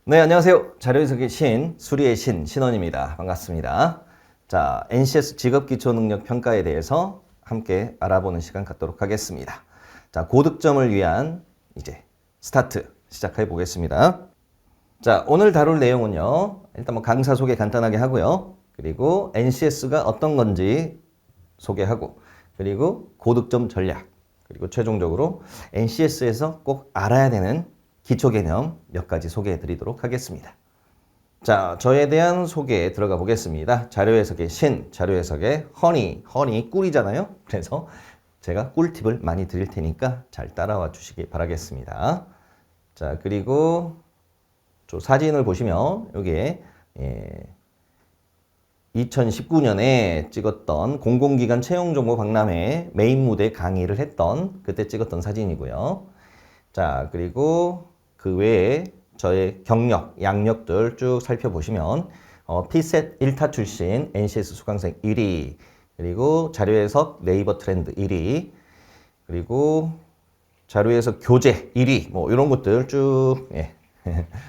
네, 안녕하세요. 자료해석의 신, 수리의 신, 신원입니다. 반갑습니다. 자, NCS 직업기초능력평가에 대해서 함께 알아보는 시간 갖도록 하겠습니다. 자, 고득점을 위한 이제 스타트 시작해 보겠습니다. 자, 오늘 다룰 내용은요. 일단 강사 소개 간단하게 하고요. 그리고 NCS가 어떤 건지 소개하고, 그리고 고득점 전략, 그리고 최종적으로 NCS에서 꼭 알아야 되는 기초 개념 몇 가지 소개해 드리도록 하겠습니다. 자, 저에 대한 소개에 들어가 보겠습니다. 자료해석의 신, 자료해석의 허니 꿀이잖아요. 그래서 제가 꿀팁을 많이 드릴 테니까 잘 따라와 주시기 바라겠습니다. 자, 그리고 저 사진을 보시면 여기에 2019년에 찍었던 공공기관 채용정보 박람회 메인 무대 강의를 했던 그때 찍었던 사진이고요. 자, 그리고 그 외에 저의 경력, 양력들 쭉 살펴보시면 PSET 1타 출신 NCS 수강생 1위, 그리고 자료해석 네이버 트렌드 1위, 그리고 자료해석 교재 1위, 뭐 이런 것들 쭉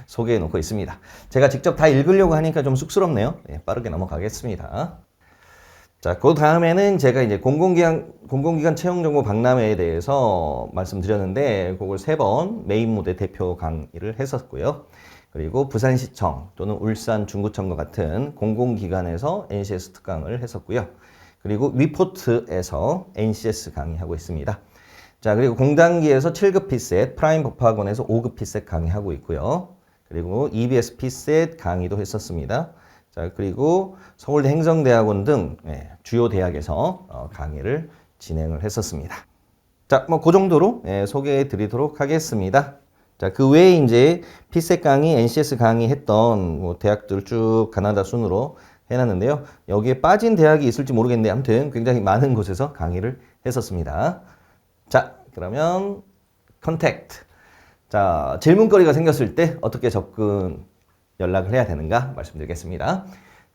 소개해 놓고 있습니다. 제가 직접 다 읽으려고 하니까 좀 쑥스럽네요. 빠르게 넘어가겠습니다. 자, 그 다음에는 제가 이제 공공기관 채용정보 박람회에 대해서 말씀드렸는데, 그걸 3번 메인 무대 대표 강의를 했었고요. 그리고 부산시청 또는 울산 중구청과 같은 공공기관에서 NCS 특강을 했었고요. 그리고 위포트에서 NCS 강의하고 있습니다. 자, 그리고 공단기에서 7급 PSET, 프라임 법학원에서 5급 PSET 강의하고 있고요. 그리고 EBS PSET 강의도 했었습니다. 자, 그리고 서울대 행정대학원 등 주요 대학에서 강의를 진행을 했었습니다. 자, 뭐 그 정도로 소개해 드리도록 하겠습니다. 자, 그 외에 이제 PSET 강의, NCS 강의 했던 뭐 대학들 쭉 가나다 순으로 해놨는데요. 여기에 빠진 대학이 있을지 모르겠는데 아무튼 굉장히 많은 곳에서 강의를 했었습니다. 자, 그러면 컨택트. 자, 질문거리가 생겼을 때 어떻게 연락을 해야 되는가 말씀드리겠습니다.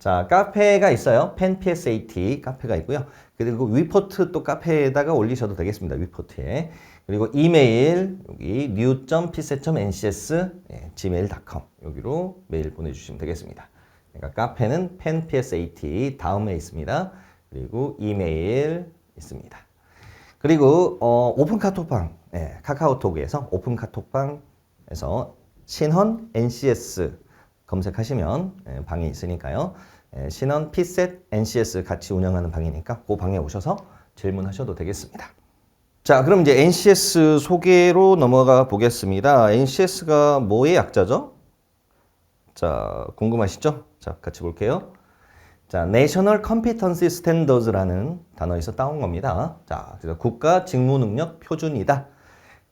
자, 카페가 있어요. 펜PSAT 카페가 있고요. 그리고 위포트 또 카페에다가 올리셔도 되겠습니다. 위포트에. 그리고 이메일 여기 new.pset.ncs gmail.com 여기로 메일 보내주시면 되겠습니다. 그러니까 카페는 펜PSAT 다음에 있습니다. 그리고 이메일 있습니다. 그리고 오픈 카톡방, 카카오톡에서 오픈 카톡방에서 신헌 NCS 검색하시면 방이 있으니까요. 신헌 PSET NCS 같이 운영하는 방이니까 그 방에 오셔서 질문하셔도 되겠습니다. 자, 그럼 이제 NCS 소개로 넘어가 보겠습니다. NCS가 뭐의 약자죠? 자, 궁금하시죠? 자, 같이 볼게요. 자, National Competency Standards라는 단어에서 따온 겁니다. 자, 그래서 국가 직무 능력 표준이다.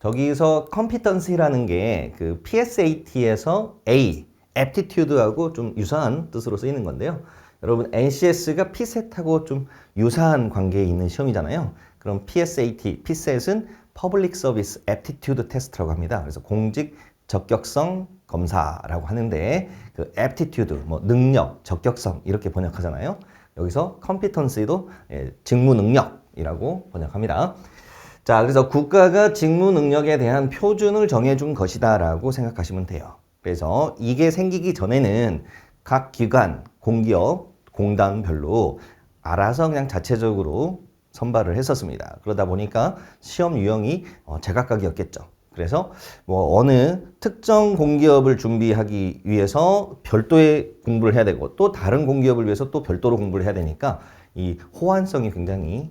저기서 competency라는 게 그 PSAT에서 A, aptitude하고 좀 유사한 뜻으로 쓰이는 건데요. 여러분, NCS가 PSET하고 좀 유사한 관계에 있는 시험이잖아요. 그럼 PSAT, PSET은 Public Service Aptitude Test라고 합니다. 그래서 공직 적격성 검사라고 하는데 그 aptitude, 뭐 능력, 적격성 이렇게 번역하잖아요. 여기서 competency도 직무 능력이라고 번역합니다. 자, 그래서 국가가 직무 능력에 대한 표준을 정해준 것이다라고 생각하시면 돼요. 그래서 이게 생기기 전에는 각 기관, 공기업, 공단별로 알아서 그냥 자체적으로 선발을 했었습니다. 그러다 보니까 시험 유형이 제각각이었겠죠. 그래서 뭐 어느 특정 공기업을 준비하기 위해서 별도의 공부를 해야 되고 또 다른 공기업을 위해서 또 별도로 공부를 해야 되니까 이 호환성이 굉장히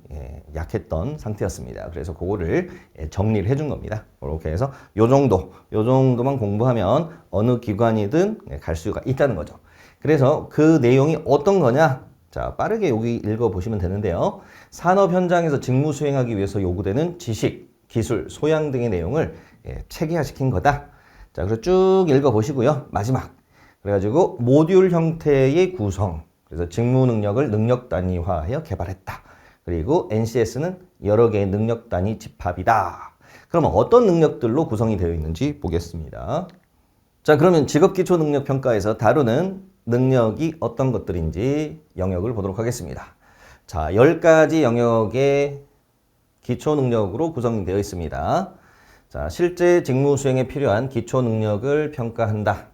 약했던 상태였습니다. 그래서 그거를 정리를 해준 겁니다. 이렇게 해서 요 정도만 공부하면 어느 기관이든 갈 수가 있다는 거죠. 그래서 그 내용이 어떤 거냐? 자, 빠르게 여기 읽어보시면 되는데요. 산업 현장에서 직무 수행하기 위해서 요구되는 지식, 기술, 소양 등의 내용을 체계화시킨 거다. 자, 그래서 쭉 읽어보시고요. 마지막. 그래가지고 모듈 형태의 구성. 그래서 직무 능력을 능력 단위화하여 개발했다. 그리고 NCS는 여러 개의 능력 단위 집합이다. 그러면 어떤 능력들로 구성이 되어 있는지 보겠습니다. 자, 그러면 직업기초능력평가에서 다루는 능력이 어떤 것들인지 영역을 보도록 하겠습니다. 자, 10가지 영역의 기초능력으로 구성되어 있습니다. 자, 실제 직무 수행에 필요한 기초 능력을 평가한다.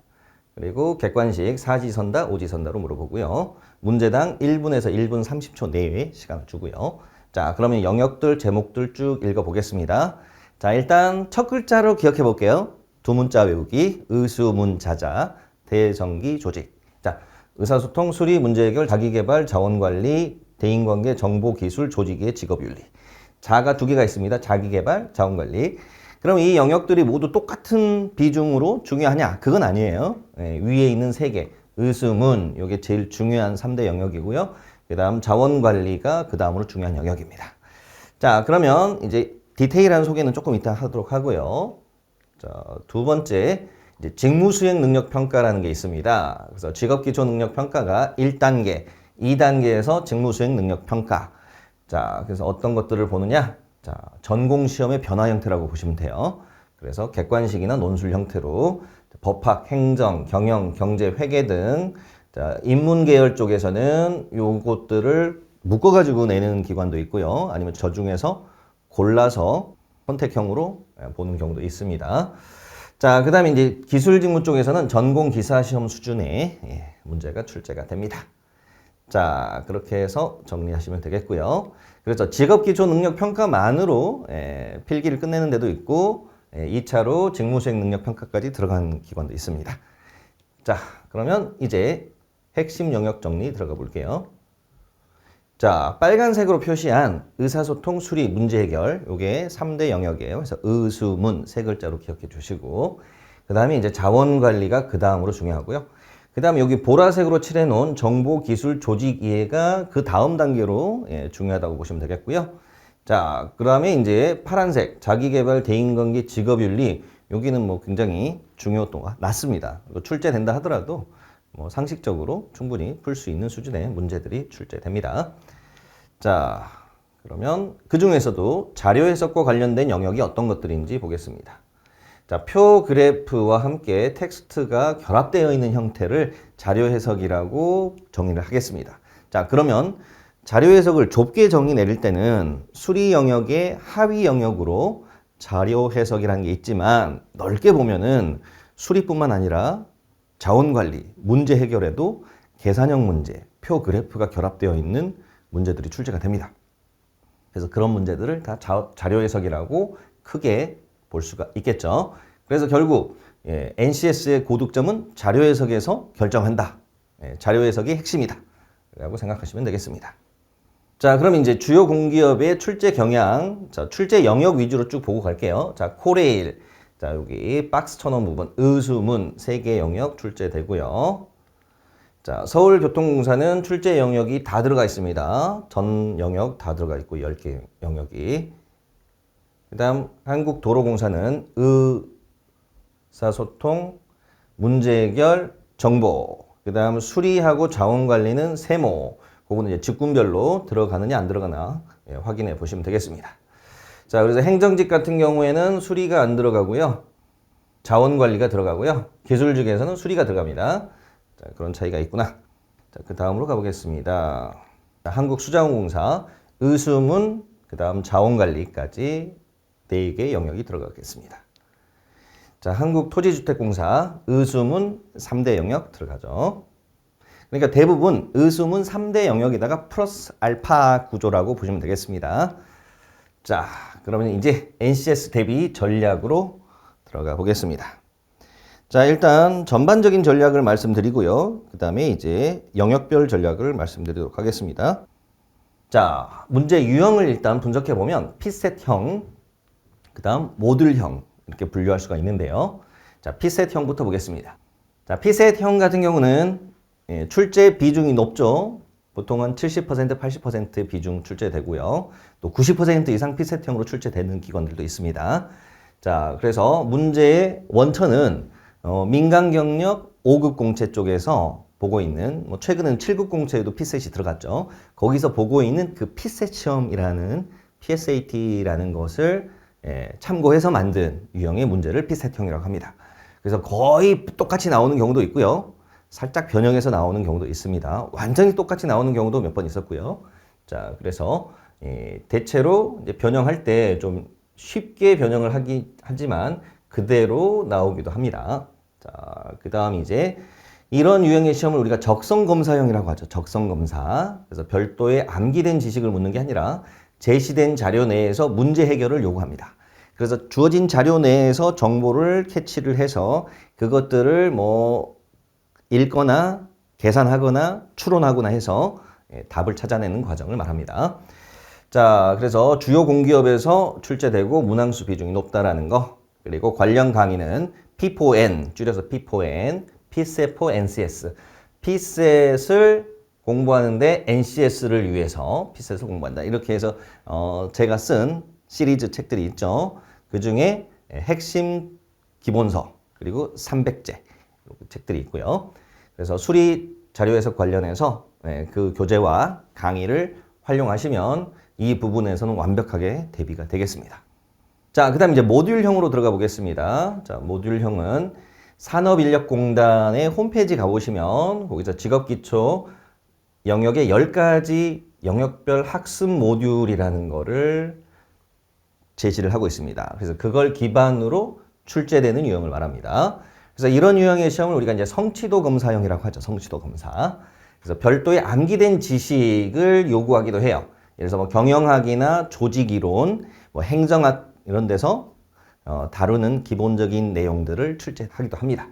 그리고 객관식 사지선다, 오지선다로 물어보고요. 문제당 1분에서 1분 30초 내외 시간을 주고요. 자, 그러면 영역들, 제목들 쭉 읽어보겠습니다. 자, 일단 첫 글자로 기억해 볼게요. 두 문자 외우기, 의수문자자, 대정기, 조직. 자, 의사소통, 수리, 문제해결, 자기개발, 자원관리, 대인관계, 정보기술, 조직의 직업윤리. 자가 두 개가 있습니다. 자기개발, 자원관리. 그럼 이 영역들이 모두 똑같은 비중으로 중요하냐? 그건 아니에요. 위에 있는 세 개. 의수문, 이게 제일 중요한 3대 영역이고요. 그 다음 자원관리가 그 다음으로 중요한 영역입니다. 자, 그러면 이제 디테일한 소개는 조금 이따 하도록 하고요. 자, 두 번째, 이제 직무수행 능력 평가라는 게 있습니다. 그래서 직업기초 능력 평가가 1단계, 2단계에서 직무수행 능력 평가. 자, 그래서 어떤 것들을 보느냐? 자, 전공시험의 변화 형태라고 보시면 돼요. 그래서 객관식이나 논술 형태로 법학, 행정, 경영, 경제, 회계 등 자, 인문계열 쪽에서는 요것들을 묶어가지고 내는 기관도 있고요. 아니면 저 중에서 골라서 선택형으로 보는 경우도 있습니다. 자, 그 다음에 이제 기술직무 쪽에서는 전공기사시험 수준의 문제가 출제가 됩니다. 자, 그렇게 해서 정리하시면 되겠고요. 그래서 직업기초능력평가만으로 필기를 끝내는 데도 있고 2차로 직무수행 능력평가까지 들어가는 기관도 있습니다. 자, 그러면 이제 핵심 영역 정리 들어가 볼게요. 자, 빨간색으로 표시한 의사소통, 수리, 문제해결 요게 3대 영역이에요. 그래서 의수문 세 글자로 기억해 주시고 그 다음에 이제 자원관리가 그 다음으로 중요하고요. 그 다음에 여기 보라색으로 칠해놓은 정보, 기술, 조직 이해가 그 다음 단계로 중요하다고 보시면 되겠고요. 자, 그 다음에 이제 파란색, 자기개발, 대인관계, 직업윤리 여기는 뭐 굉장히 중요도가 낮습니다. 출제된다 하더라도 뭐 상식적으로 충분히 풀 수 있는 수준의 문제들이 출제됩니다. 자, 그러면 그 중에서도 자료 해석과 관련된 영역이 어떤 것들인지 보겠습니다. 자, 표 그래프와 함께 텍스트가 결합되어 있는 형태를 자료 해석이라고 정의를 하겠습니다. 자, 그러면 자료 해석을 좁게 정의 내릴 때는 수리 영역의 하위 영역으로 자료 해석이라는 게 있지만 넓게 보면은 수리뿐만 아니라 자원관리, 문제 해결에도 계산형 문제, 표 그래프가 결합되어 있는 문제들이 출제가 됩니다. 그래서 그런 문제들을 다 자료 해석이라고 크게 볼 수가 있겠죠. 그래서 결국 NCS의 고득점은 자료 해석에서 결정한다. 자료 해석이 핵심이다. 라고 생각하시면 되겠습니다. 자, 그럼 이제 주요 공기업의 출제 경향, 자, 출제 영역 위주로 쭉 보고 갈게요. 자, 코레일, 자, 여기 박스 쳐놓은 부분, 의수문 3개 영역 출제되고요. 자, 서울교통공사는 출제 영역이 다 들어가 있습니다. 전 영역 다 들어가 있고 10개 영역이. 그 다음 한국도로공사는 의사소통, 문제해결, 정보. 그 다음 수리하고 자원관리는 세모. 그거는 이제 직군별로 들어가느냐 안 들어가나 확인해 보시면 되겠습니다. 자, 그래서 행정직 같은 경우에는 수리가 안 들어가고요. 자원관리가 들어가고요. 기술직에서는 수리가 들어갑니다. 자, 그런 차이가 있구나. 자, 그 다음으로 가보겠습니다. 자, 한국수자원공사, 의수문, 그 다음 자원관리까지 4개 영역이 들어가겠습니다. 자, 한국토지주택공사, 의수문 3대 영역 들어가죠. 그러니까 대부분 의수문 3대 영역에다가 플러스 알파 구조라고 보시면 되겠습니다. 자, 그러면 이제 NCS 대비 전략으로 들어가 보겠습니다. 자, 일단 전반적인 전략을 말씀드리고요. 그 다음에 이제 영역별 전략을 말씀드리도록 하겠습니다. 자, 문제 유형을 일단 분석해 보면 핏셋형, 그 다음 모듈형 이렇게 분류할 수가 있는데요. 자, 핏셋형부터 보겠습니다. 자, 핏셋형 같은 경우는 출제 비중이 높죠. 보통 한 70%, 80% 비중 출제되고요. 또 90% 이상 핏셋형으로 출제되는 기관들도 있습니다. 자, 그래서 문제의 원천은 민간 경력 5급 공채 쪽에서 보고 있는 뭐 최근은 7급 공채에도 핏셋이 들어갔죠. 거기서 보고 있는 그 핏셋 시험이라는 PSAT라는 것을 참고해서 만든 유형의 문제를 핏셋형이라고 합니다. 그래서 거의 똑같이 나오는 경우도 있고요. 살짝 변형해서 나오는 경우도 있습니다. 완전히 똑같이 나오는 경우도 몇 번 있었고요. 자, 그래서 대체로 이제 변형할 때 좀 쉽게 변형을 하지만 그대로 나오기도 합니다. 자, 그 다음 이제 이런 유형의 시험을 우리가 적성검사형이라고 하죠. 적성검사. 그래서 별도의 암기된 지식을 묻는 게 아니라 제시된 자료 내에서 문제 해결을 요구합니다. 그래서 주어진 자료 내에서 정보를 캐치를 해서 그것들을 뭐 읽거나 계산하거나 추론하거나 해서 답을 찾아내는 과정을 말합니다. 자, 그래서 주요 공기업에서 출제되고 문항수 비중이 높다라는 거, 그리고 관련 강의는 P4N, 줄여서 P4N, PSET4 NCS. PSET을 공부하는데 NCS를 위해서 PSET을 공부한다. 이렇게 해서 제가 쓴 시리즈 책들이 있죠. 그 중에 핵심 기본서, 그리고 300제 책들이 있고요. 그래서 수리 자료 해석 관련해서 그 교재와 강의를 활용하시면 이 부분에서는 완벽하게 대비가 되겠습니다. 자, 그 다음 이제 모듈형으로 들어가 보겠습니다. 자, 모듈형은 산업인력공단의 홈페이지 가보시면 거기서 직업기초 영역의 10가지 영역별 학습 모듈이라는 거를 제시를 하고 있습니다. 그래서 그걸 기반으로 출제되는 유형을 말합니다. 그래서 이런 유형의 시험을 우리가 이제 성취도 검사형이라고 하죠. 성취도 검사. 그래서 별도의 암기된 지식을 요구하기도 해요. 예를 들어서 뭐 경영학이나 조직이론, 뭐 행정학 이런 데서 다루는 기본적인 내용들을 출제하기도 합니다.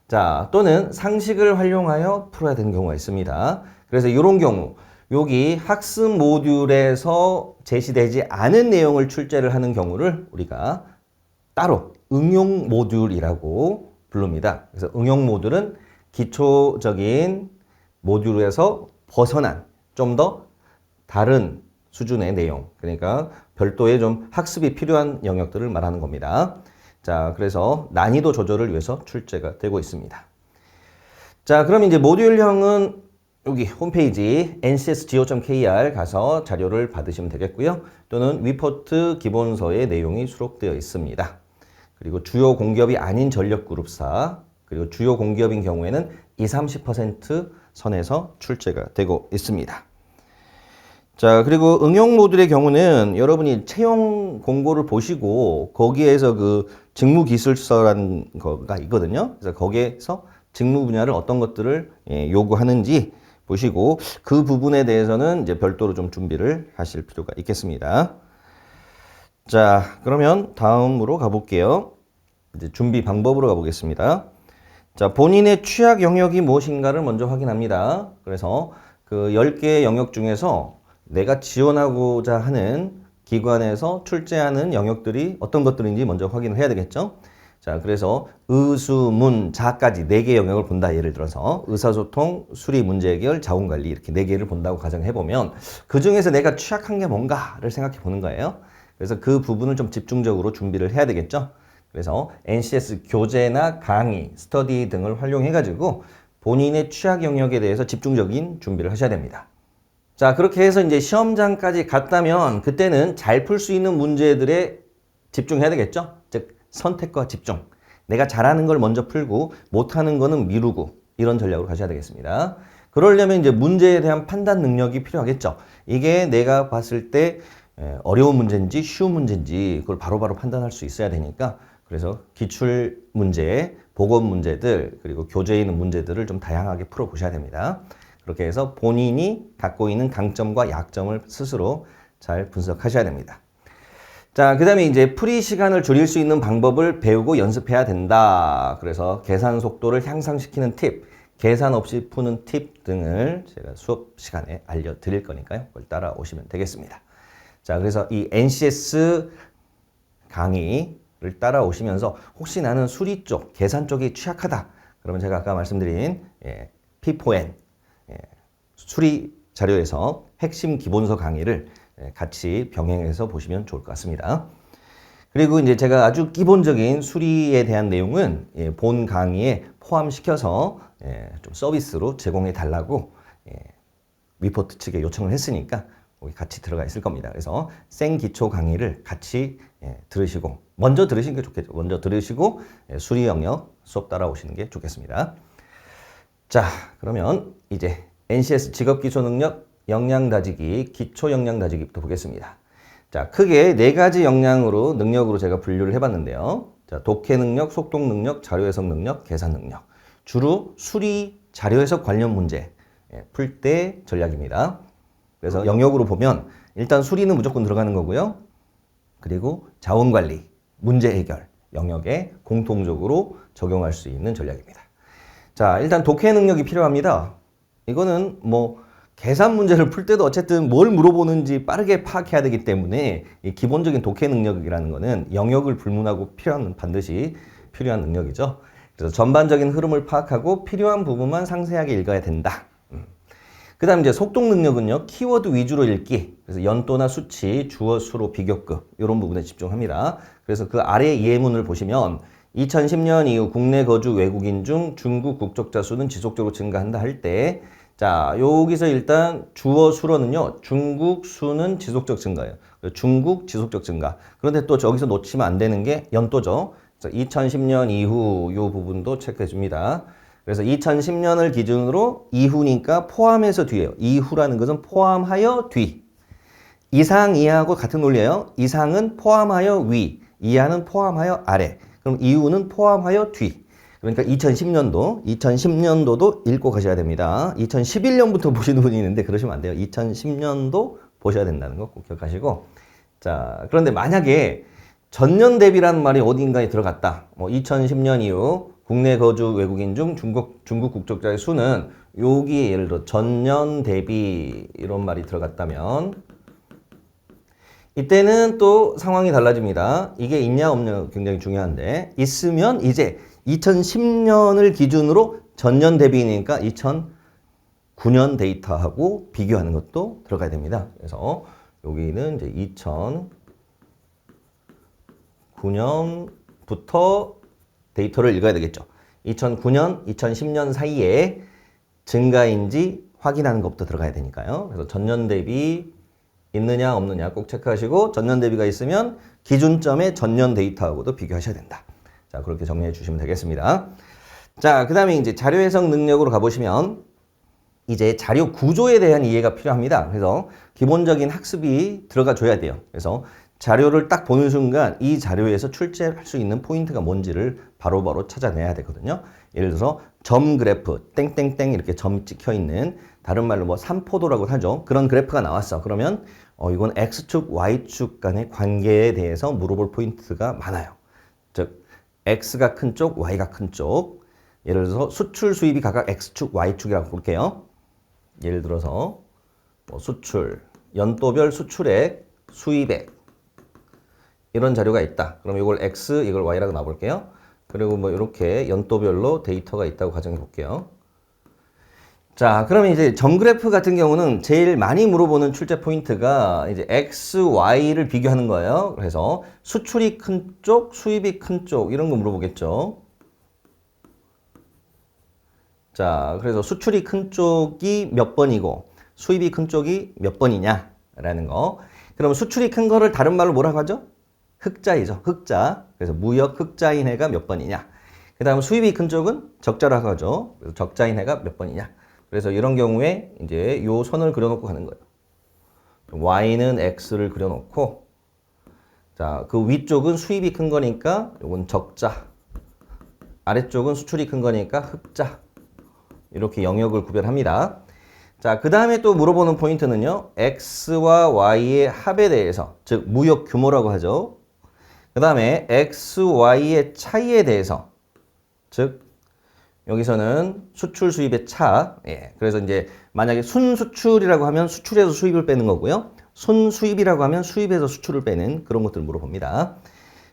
자, 또는 상식을 활용하여 풀어야 되는 경우가 있습니다. 그래서 이런 경우, 여기 학습 모듈에서 제시되지 않은 내용을 출제를 하는 경우를 우리가 따로 응용 모듈이라고 부릅니다. 그래서 응용 모듈은 기초적인 모듈에서 벗어난 좀 더 다른 수준의 내용, 그러니까 별도의 좀 학습이 필요한 영역들을 말하는 겁니다. 자, 그래서 난이도 조절을 위해서 출제가 되고 있습니다. 자, 그럼 이제 모듈형은 여기 홈페이지 ncsgo.kr 가서 자료를 받으시면 되겠고요. 또는 위포트 기본서의 내용이 수록되어 있습니다. 그리고 주요 공기업이 아닌 전력그룹사, 그리고 주요 공기업인 경우에는 20-30% 선에서 출제가 되고 있습니다. 자, 그리고 응용 모듈의 경우는 여러분이 채용 공고를 보시고 거기에서 그 직무기술서라는 거가 있거든요. 그래서 거기에서 직무 분야를 어떤 것들을 요구하는지 보시고 그 부분에 대해서는 이제 별도로 좀 준비를 하실 필요가 있겠습니다. 자, 그러면 다음으로 가볼게요. 이제 준비 방법으로 가보겠습니다. 자, 본인의 취약 영역이 무엇인가를 먼저 확인합니다. 그래서 그 10개의 영역 중에서 내가 지원하고자 하는 기관에서 출제하는 영역들이 어떤 것들인지 먼저 확인을 해야 되겠죠. 자, 그래서 의, 문, 자까지 4개 영역을 본다. 예를 들어서 의사소통, 수리, 문제해결, 자원관리 이렇게 4개를 본다고 가정해보면 그 중에서 내가 취약한 게 뭔가를 생각해 보는 거예요. 그래서 그 부분을 좀 집중적으로 준비를 해야 되겠죠. 그래서 NCS 교재나 강의, 스터디 등을 활용해가지고 본인의 취약 영역에 대해서 집중적인 준비를 하셔야 됩니다. 자, 그렇게 해서 이제 시험장까지 갔다면 그때는 잘 풀 수 있는 문제들에 집중해야 되겠죠. 즉, 선택과 집중. 내가 잘하는 걸 먼저 풀고 못하는 거는 미루고 이런 전략으로 가셔야 되겠습니다. 그러려면 이제 문제에 대한 판단 능력이 필요하겠죠. 이게 내가 봤을 때 어려운 문제인지 쉬운 문제인지 그걸 바로바로 판단할 수 있어야 되니까 그래서 기출 문제, 보건 문제들 그리고 교재에 있는 문제들을 좀 다양하게 풀어보셔야 됩니다. 그렇게 해서 본인이 갖고 있는 강점과 약점을 스스로 잘 분석하셔야 됩니다. 자, 그 다음에 이제 풀이 시간을 줄일 수 있는 방법을 배우고 연습해야 된다. 그래서 계산 속도를 향상시키는 팁, 계산 없이 푸는 팁 등을 제가 수업 시간에 알려드릴 거니까요. 그걸 따라오시면 되겠습니다. 자, 그래서 이 NCS 강의를 따라오시면서 혹시 나는 수리 쪽, 계산 쪽이 취약하다. 그러면 제가 아까 말씀드린 P4N 수리 자료에서 핵심 기본서 강의를 같이 병행해서 보시면 좋을 것 같습니다. 그리고 이제 제가 아주 기본적인 수리에 대한 내용은 본 강의에 포함시켜서 좀 서비스로 제공해 달라고 위포트 측에 요청을 했으니까 거기 같이 들어가 있을 겁니다. 그래서 생기초 강의를 같이 들으시고 먼저 들으시는 게 좋겠죠. 먼저 들으시고 수리 영역 수업 따라오시는 게 좋겠습니다. 자, 그러면 이제 NCS 직업기초능력 역량다지기, 기초역량다지기부터 보겠습니다. 자, 크게 4가지 역량으로 능력으로 제가 분류를 해봤는데요. 자, 독해 능력, 속독 능력, 자료 해석 능력, 계산 능력. 주로 수리, 자료 해석 관련 문제 풀 때 전략입니다. 그래서 영역으로 보면 일단 수리는 무조건 들어가는 거고요. 그리고 자원 관리, 문제 해결 영역에 공통적으로 적용할 수 있는 전략입니다. 자, 일단 독해 능력이 필요합니다. 이거는 뭐 계산 문제를 풀 때도 어쨌든 뭘 물어보는지 빠르게 파악해야 되기 때문에 이 기본적인 독해 능력이라는 거는 영역을 불문하고 반드시 필요한 능력이죠. 그래서 전반적인 흐름을 파악하고 필요한 부분만 상세하게 읽어야 된다. 그 다음 이제 속독 능력은요, 키워드 위주로 읽기. 그래서 연도나 수치, 주어, 수로, 비교급 이런 부분에 집중합니다. 그래서 그 아래 예문을 보시면 2010년 이후 국내 거주 외국인 중 중국 국적자 수는 지속적으로 증가한다 할 때, 자, 여기서 일단 주어 수로는요, 중국 수는 지속적 증가예요. 중국 지속적 증가. 그런데 또 저기서 놓치면 안 되는 게 연도죠. 그래서 2010년 이후 이 부분도 체크해 줍니다. 그래서 2010년을 기준으로 이후니까 포함해서 뒤에요. 이후라는 것은 포함하여 뒤. 이상, 이하하고 같은 논리예요. 이상은 포함하여 위, 이하는 포함하여 아래. 그럼 이후는 포함하여 뒤. 그러니까 2010년도도 읽고 가셔야 됩니다. 2011년부터 보시는 분이 있는데 그러시면 안 돼요. 2010년도 보셔야 된다는 거 꼭 기억하시고. 자, 그런데 만약에 전년 대비라는 말이 어딘가에 들어갔다. 뭐 2010년 이후 국내 거주 외국인 중 중국 국적자의 수는 여기에 예를 들어 전년 대비 이런 말이 들어갔다면 이때는 또 상황이 달라집니다. 이게 있냐 없냐 굉장히 중요한데 있으면 이제 2010년을 기준으로 전년 대비니까 2009년 데이터하고 비교하는 것도 들어가야 됩니다. 그래서 여기는 이제 2009년부터 데이터를 읽어야 되겠죠. 2009년, 2010년 사이에 증가인지 확인하는 것부터 들어가야 되니까요. 그래서 전년 대비 있느냐 없느냐 꼭 체크하시고 전년 대비가 있으면 기준점의 전년 데이터하고도 비교하셔야 된다. 자, 그렇게 정리해 주시면 되겠습니다. 자, 그 다음에 이제 자료 해석 능력으로 가보시면 이제 자료 구조에 대한 이해가 필요합니다. 그래서 기본적인 학습이 들어가 줘야 돼요. 그래서 자료를 딱 보는 순간 이 자료에서 출제할 수 있는 포인트가 뭔지를 바로바로 찾아내야 되거든요. 예를 들어서 점 그래프, 땡땡땡 이렇게 점 찍혀 있는 다른 말로 뭐 삼포도라고 하죠. 그런 그래프가 나왔어. 그러면 이건 X축, Y축 간의 관계에 대해서 물어볼 포인트가 많아요. 즉 X가 큰 쪽, Y가 큰 쪽. 예를 들어서 수출, 수입이 각각 X축, Y축이라고 볼게요. 예를 들어서 뭐 수출, 연도별 수출액, 수입액 이런 자료가 있다. 그럼 이걸 X, 이걸 Y라고 놔볼게요. 그리고 뭐 이렇게 연도별로 데이터가 있다고 가정해 볼게요. 자, 그러면 이제 점 그래프 같은 경우는 제일 많이 물어보는 출제 포인트가 이제 X, Y를 비교하는 거예요. 그래서 수출이 큰 쪽, 수입이 큰 쪽 이런 거 물어보겠죠. 자, 그래서 수출이 큰 쪽이 몇 번이고 수입이 큰 쪽이 몇 번이냐라는 거. 그럼 수출이 큰 거를 다른 말로 뭐라고 하죠? 흑자이죠. 흑자. 그래서 무역 흑자인 해가 몇 번이냐. 그 다음 수입이 큰 쪽은 적자라고 하죠. 그래서 적자인 해가 몇 번이냐. 그래서 이런 경우에 이제 요 선을 그려놓고 가는 거예요. Y는 X를 그려놓고 자, 그 위쪽은 수입이 큰 거니까 요건 적자. 아래쪽은 수출이 큰 거니까 흑자. 이렇게 영역을 구별합니다. 자, 그 다음에 또 물어보는 포인트는요. X와 Y의 합에 대해서, 즉 무역 규모라고 하죠. 그 다음에 X, Y의 차이에 대해서, 즉 여기서는 수출, 수입의 차. 예, 그래서 이제 만약에 순수출이라고 하면 수출에서 수입을 빼는 거고요. 순수입이라고 하면 수입에서 수출을 빼는 그런 것들을 물어봅니다.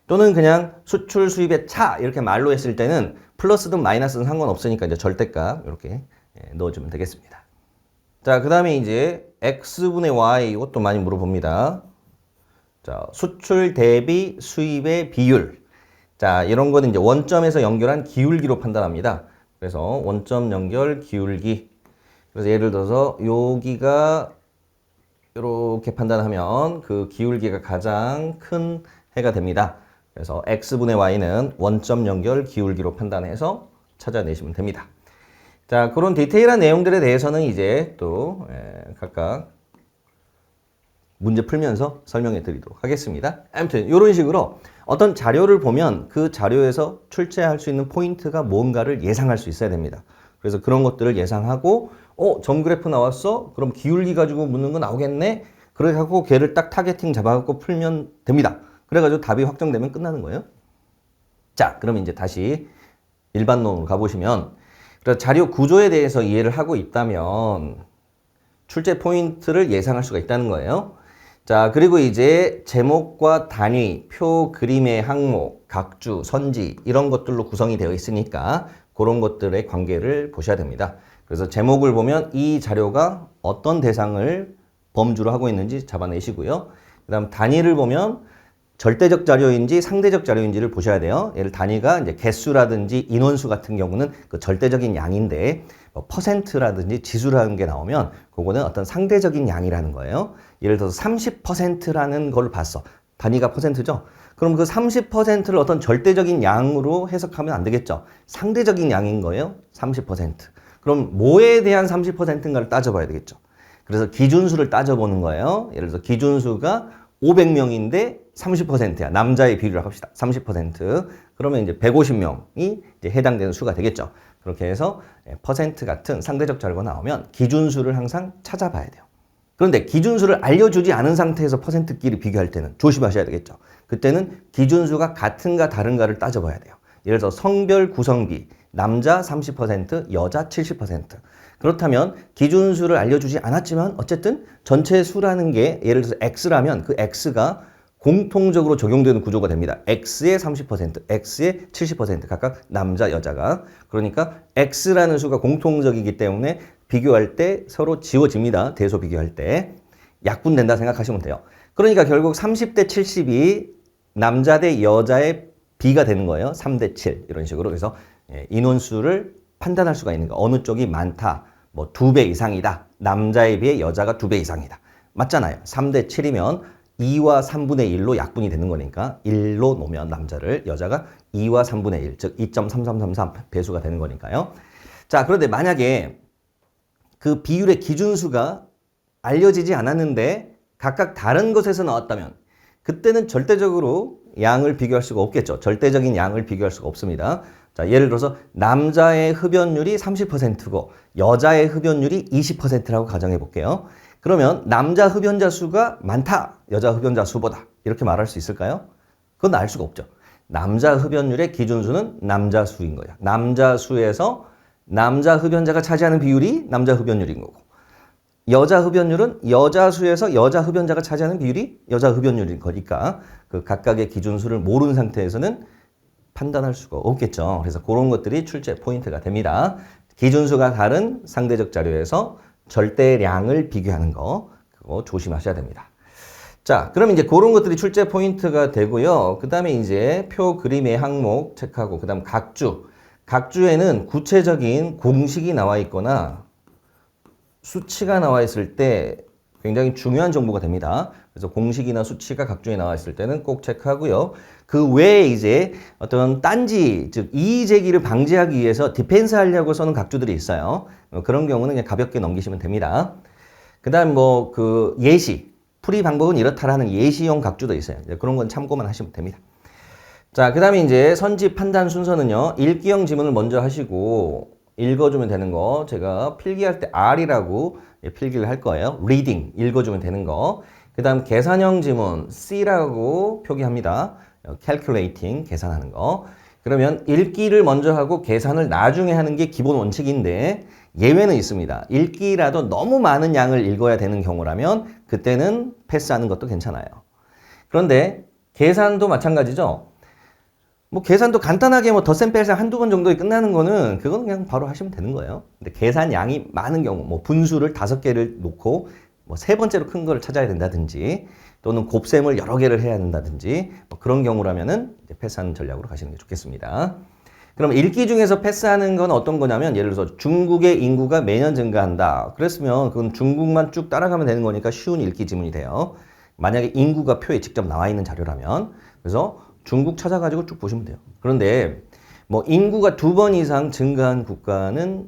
또는 그냥 수출, 수입의 차 이렇게 말로 했을 때는 플러스든 마이너스든 상관없으니까 이제 절대값 이렇게 넣어주면 되겠습니다. 자, 그 다음에 이제 X분의 Y 이것도 많이 물어봅니다. 자, 수출 대비 수입의 비율. 자, 이런 거는 이제 원점에서 연결한 기울기로 판단합니다. 그래서 원점 연결 기울기. 그래서 예를 들어서 여기가 이렇게 판단하면 그 기울기가 가장 큰 해가 됩니다. 그래서 X분의 Y는 원점 연결 기울기로 판단해서 찾아내시면 됩니다. 자, 그런 디테일한 내용들에 대해서는 이제 또 각각 문제 풀면서 설명해 드리도록 하겠습니다. 아무튼 이런 식으로 어떤 자료를 보면 그 자료에서 출제할 수 있는 포인트가 뭔가를 예상할 수 있어야 됩니다. 그래서 그런 것들을 예상하고 점그래프 나왔어? 그럼 기울기 가지고 묻는 거 나오겠네? 그래갖고 걔를 딱 타겟팅 잡아갖고 풀면 됩니다. 그래가지고 답이 확정되면 끝나는 거예요. 자, 그럼 이제 다시 일반론으로 가보시면 그래서 자료 구조에 대해서 이해를 하고 있다면 출제 포인트를 예상할 수가 있다는 거예요. 자, 그리고 이제 제목과 단위, 표, 그림의 항목, 각주, 선지 이런 것들로 구성이 되어 있으니까 그런 것들의 관계를 보셔야 됩니다. 그래서 제목을 보면 이 자료가 어떤 대상을 범주로 하고 있는지 잡아내시고요. 그 다음 단위를 보면 절대적 자료인지 상대적 자료인지를 보셔야 돼요. 예를 단위가 이제 개수라든지 인원수 같은 경우는 그 절대적인 양인데 뭐 퍼센트라든지 지수라는 게 나오면 그거는 어떤 상대적인 양이라는 거예요. 예를 들어서 30%라는 걸 봤어. 단위가 퍼센트죠. 그럼 그 30%를 어떤 절대적인 양으로 해석하면 안 되겠죠. 상대적인 양인 거예요. 30%. 그럼 뭐에 대한 30%인가를 따져봐야 되겠죠. 그래서 기준수를 따져보는 거예요. 예를 들어서 기준수가 500명인데 30%야. 남자의 비율을 합시다. 30%. 그러면 이제 150명이 이제 해당되는 수가 되겠죠. 그렇게 해서 퍼센트 같은 상대적 자료가 나오면 기준수를 항상 찾아봐야 돼요. 그런데 기준수를 알려주지 않은 상태에서 퍼센트끼리 비교할 때는 조심하셔야 되겠죠. 그때는 기준수가 같은가 다른가를 따져봐야 돼요. 예를 들어서 성별 구성비, 남자 30%, 여자 70%. 그렇다면 기준수를 알려주지 않았지만 어쨌든 전체 수라는 게 예를 들어서 X라면 그 X가 공통적으로 적용되는 구조가 됩니다. X의 30%, X의 70% 각각 남자, 여자가. 그러니까 X라는 수가 공통적이기 때문에 비교할 때 서로 지워집니다. 대소 비교할 때. 약분된다 생각하시면 돼요. 그러니까 결국 30대 70이 남자 대 여자의 비가 되는 거예요. 3대 7 이런 식으로. 그래서 인원수를 판단할 수가 있는 거. 어느 쪽이 많다. 뭐 2배 이상이다. 남자에 비해 여자가 2배 이상이다. 맞잖아요. 3대 7이면 2와 3분의 1로 약분이 되는 거니까 1로 놓으면 남자를 여자가 2와 3분의 1, 즉 2.3333 배수가 되는 거니까요. 자, 그런데 만약에 그 비율의 기준수가 알려지지 않았는데 각각 다른 것에서 나왔다면 그때는 절대적으로 양을 비교할 수가 없겠죠. 절대적인 양을 비교할 수가 없습니다. 자, 예를 들어서 남자의 흡연율이 30%고 여자의 흡연율이 20%라고 가정해 볼게요. 그러면 남자 흡연자 수가 많다. 여자 흡연자 수보다. 이렇게 말할 수 있을까요? 그건 알 수가 없죠. 남자 흡연율의 기준수는 남자 수인 거예요. 남자 수에서 남자 흡연자가 차지하는 비율이 남자 흡연율인 거고 여자 흡연율은 여자 수에서 여자 흡연자가 차지하는 비율이 여자 흡연율인 거니까 그 각각의 기준수를 모르는 상태에서는 판단할 수가 없겠죠. 그래서 그런 것들이 출제 포인트가 됩니다. 기준수가 다른 상대적 자료에서 절대량을 비교하는 거 그거 조심하셔야 됩니다. 자, 그럼 이제 그런 것들이 출제 포인트가 되고요. 그 다음에 이제 표 그림의 항목 체크하고 그 다음 각주. 각주에는 구체적인 공식이 나와 있거나 수치가 나와 있을 때 굉장히 중요한 정보가 됩니다. 그래서 공식이나 수치가 각주에 나와 있을 때는 꼭 체크하고요. 그 외에 이제 어떤 딴지, 즉 이의 제기를 방지하기 위해서 디펜스 하려고 써는 각주들이 있어요. 그런 경우는 그냥 가볍게 넘기시면 됩니다. 그 다음 뭐 그 예시, 풀이 방법은 이렇다라는 예시용 각주도 있어요. 그런 건 참고만 하시면 됩니다. 자, 그 다음에 이제 선지 판단 순서는요. 읽기형 지문을 먼저 하시고 읽어주면 되는 거. 제가 필기할 때 R이라고 필기를 할 거예요. reading, 읽어주면 되는 거. 그 다음 계산형 지문 C라고 표기합니다. calculating, 계산하는 거. 그러면 읽기를 먼저 하고 계산을 나중에 하는 게 기본 원칙인데 예외는 있습니다. 읽기라도 너무 많은 양을 읽어야 되는 경우라면 그때는 패스하는 것도 괜찮아요. 그런데 계산도 마찬가지죠. 뭐 계산도 간단하게 뭐 덧셈 뺄셈 한두 번 정도에 끝나는 거는 그건 그냥 바로 하시면 되는 거예요. 근데 계산 양이 많은 경우 뭐 분수를 5개를 놓고 뭐 세 번째로 큰 거를 찾아야 된다든지 또는 곱셈을 여러 개를 해야 된다든지 뭐 그런 경우라면은 이제 패스하는 전략으로 가시는 게 좋겠습니다. 그럼 읽기 중에서 패스하는 건 어떤 거냐면 예를 들어서 중국의 인구가 매년 증가한다. 그랬으면 그건 중국만 쭉 따라가면 되는 거니까 쉬운 읽기 지문이 돼요. 만약에 인구가 표에 직접 나와 있는 자료라면 그래서 중국 찾아가지고 쭉 보시면 돼요. 그런데 뭐 인구가 2번 이상 증가한 국가는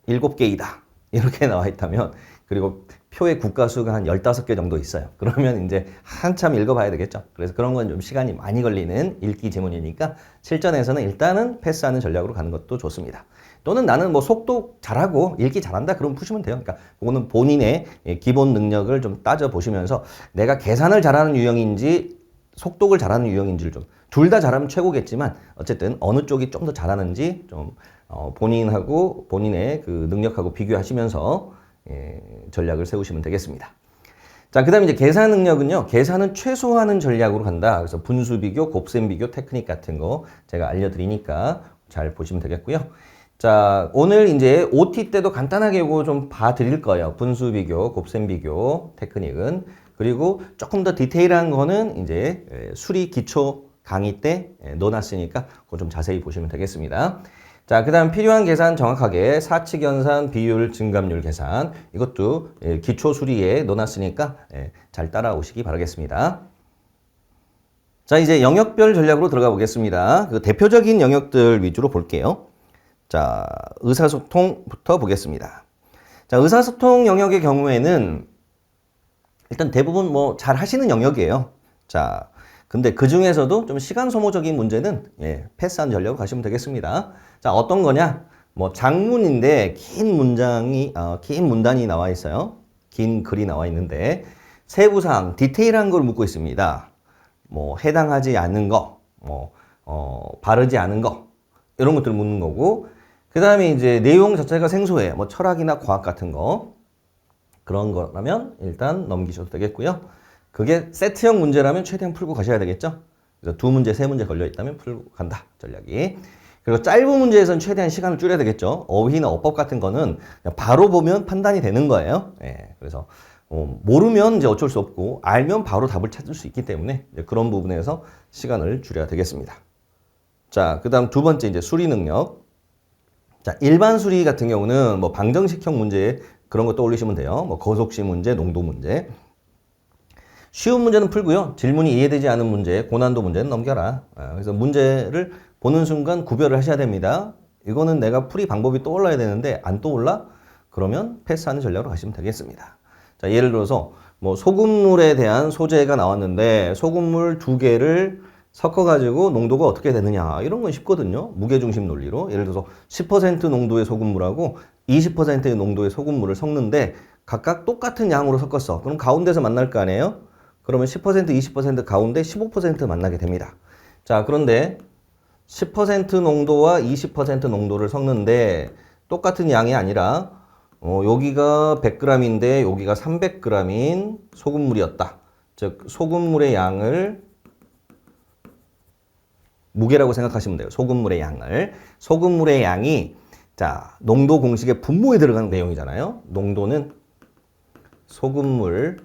7개이다. 이렇게 나와 있다면 그리고 표의 국가수가 한 15개 정도 있어요. 그러면 이제 한참 읽어봐야 되겠죠. 그래서 그런 건 좀 시간이 많이 걸리는 읽기 지문이니까 실전에서는 일단은 패스하는 전략으로 가는 것도 좋습니다. 또는 나는 뭐 속도 잘하고 읽기 잘한다 그러면 푸시면 돼요. 그러니까 그거는 본인의 기본 능력을 좀 따져보시면서 내가 계산을 잘하는 유형인지 속독을 잘하는 유형인지를 좀 둘 다 잘하면 최고겠지만 어쨌든 어느 쪽이 좀 더 잘하는지 좀 본인하고 본인의 그 능력하고 비교하시면서 전략을 세우시면 되겠습니다. 자, 그 다음에 이제 계산 능력은요, 계산은 최소화하는 전략으로 간다. 그래서 분수 비교, 곱셈 비교 테크닉 같은 거 제가 알려드리니까 잘 보시면 되겠고요. 자, 오늘 이제 OT 때도 간단하게 이거 좀 봐드릴 거예요. 분수 비교, 곱셈 비교 테크닉은. 그리고 조금 더 디테일한 거는 이제 수리 기초 강의 때 넣어놨으니까 그거 좀 자세히 보시면 되겠습니다. 자, 그 다음 필요한 계산 정확하게 사칙 연산, 비율, 증감률 계산 이것도 기초 수리에 넣어놨으니까 잘 따라오시기 바라겠습니다. 자, 이제 영역별 전략으로 들어가 보겠습니다. 그 대표적인 영역들 위주로 볼게요. 자, 의사소통부터 보겠습니다. 자, 의사소통 영역의 경우에는 일단 대부분 뭐 잘 하시는 영역이에요. 자, 근데 그 중에서도 좀 시간 소모적인 문제는 패스한 전략으로 가시면 되겠습니다. 자, 어떤 거냐? 뭐 장문인데 긴 문단이 나와 있어요. 긴 글이 나와 있는데 세부사항, 디테일한 걸 묻고 있습니다. 뭐 해당하지 않는 거, 바르지 않은 거 이런 것들을 묻는 거고 그 다음에 이제 내용 자체가 생소해. 뭐 철학이나 과학 같은 거 그런 거라면 일단 넘기셔도 되겠고요. 그게 세트형 문제라면 최대한 풀고 가셔야 되겠죠. 그래서 2문제, 3문제 걸려 있다면 풀고 간다 전략이. 그리고 짧은 문제에서는 최대한 시간을 줄여야 되겠죠. 어휘나 어법 같은 거는 그냥 바로 보면 판단이 되는 거예요. 그래서 모르면 이제 어쩔 수 없고 알면 바로 답을 찾을 수 있기 때문에 그런 부분에서 시간을 줄여야 되겠습니다. 자, 그다음 두 번째 이제 수리 능력. 자, 일반 수리 같은 경우는 뭐 방정식형 문제 그런 거 떠올리시면 돼요. 뭐 거속시 문제, 농도 문제. 쉬운 문제는 풀고요. 질문이 이해되지 않은 문제, 고난도 문제는 넘겨라. 그래서 문제를 보는 순간 구별을 하셔야 됩니다. 이거는 내가 풀이 방법이 떠올라야 되는데 안 떠올라? 그러면 패스하는 전략으로 가시면 되겠습니다. 자, 예를 들어서 뭐 소금물에 대한 소재가 나왔는데 소금물 2개를 섞어가지고 농도가 어떻게 되느냐 이런 건 쉽거든요. 무게중심 논리로. 예를 들어서 10% 농도의 소금물하고 20%의 농도의 소금물을 섞는데 각각 똑같은 양으로 섞었어. 그럼 가운데서 만날 거 아니에요? 그러면 10%, 20% 가운데 15% 만나게 됩니다. 자, 그런데 10% 농도와 20% 농도를 섞는데 똑같은 양이 아니라 여기가 100g인데 여기가 300g인 소금물이었다. 즉 소금물의 양을 무게라고 생각하시면 돼요. 소금물의 양을. 소금물의 양이 자, 농도 공식의 분모에 들어가는 내용이잖아요. 농도는 소금물에서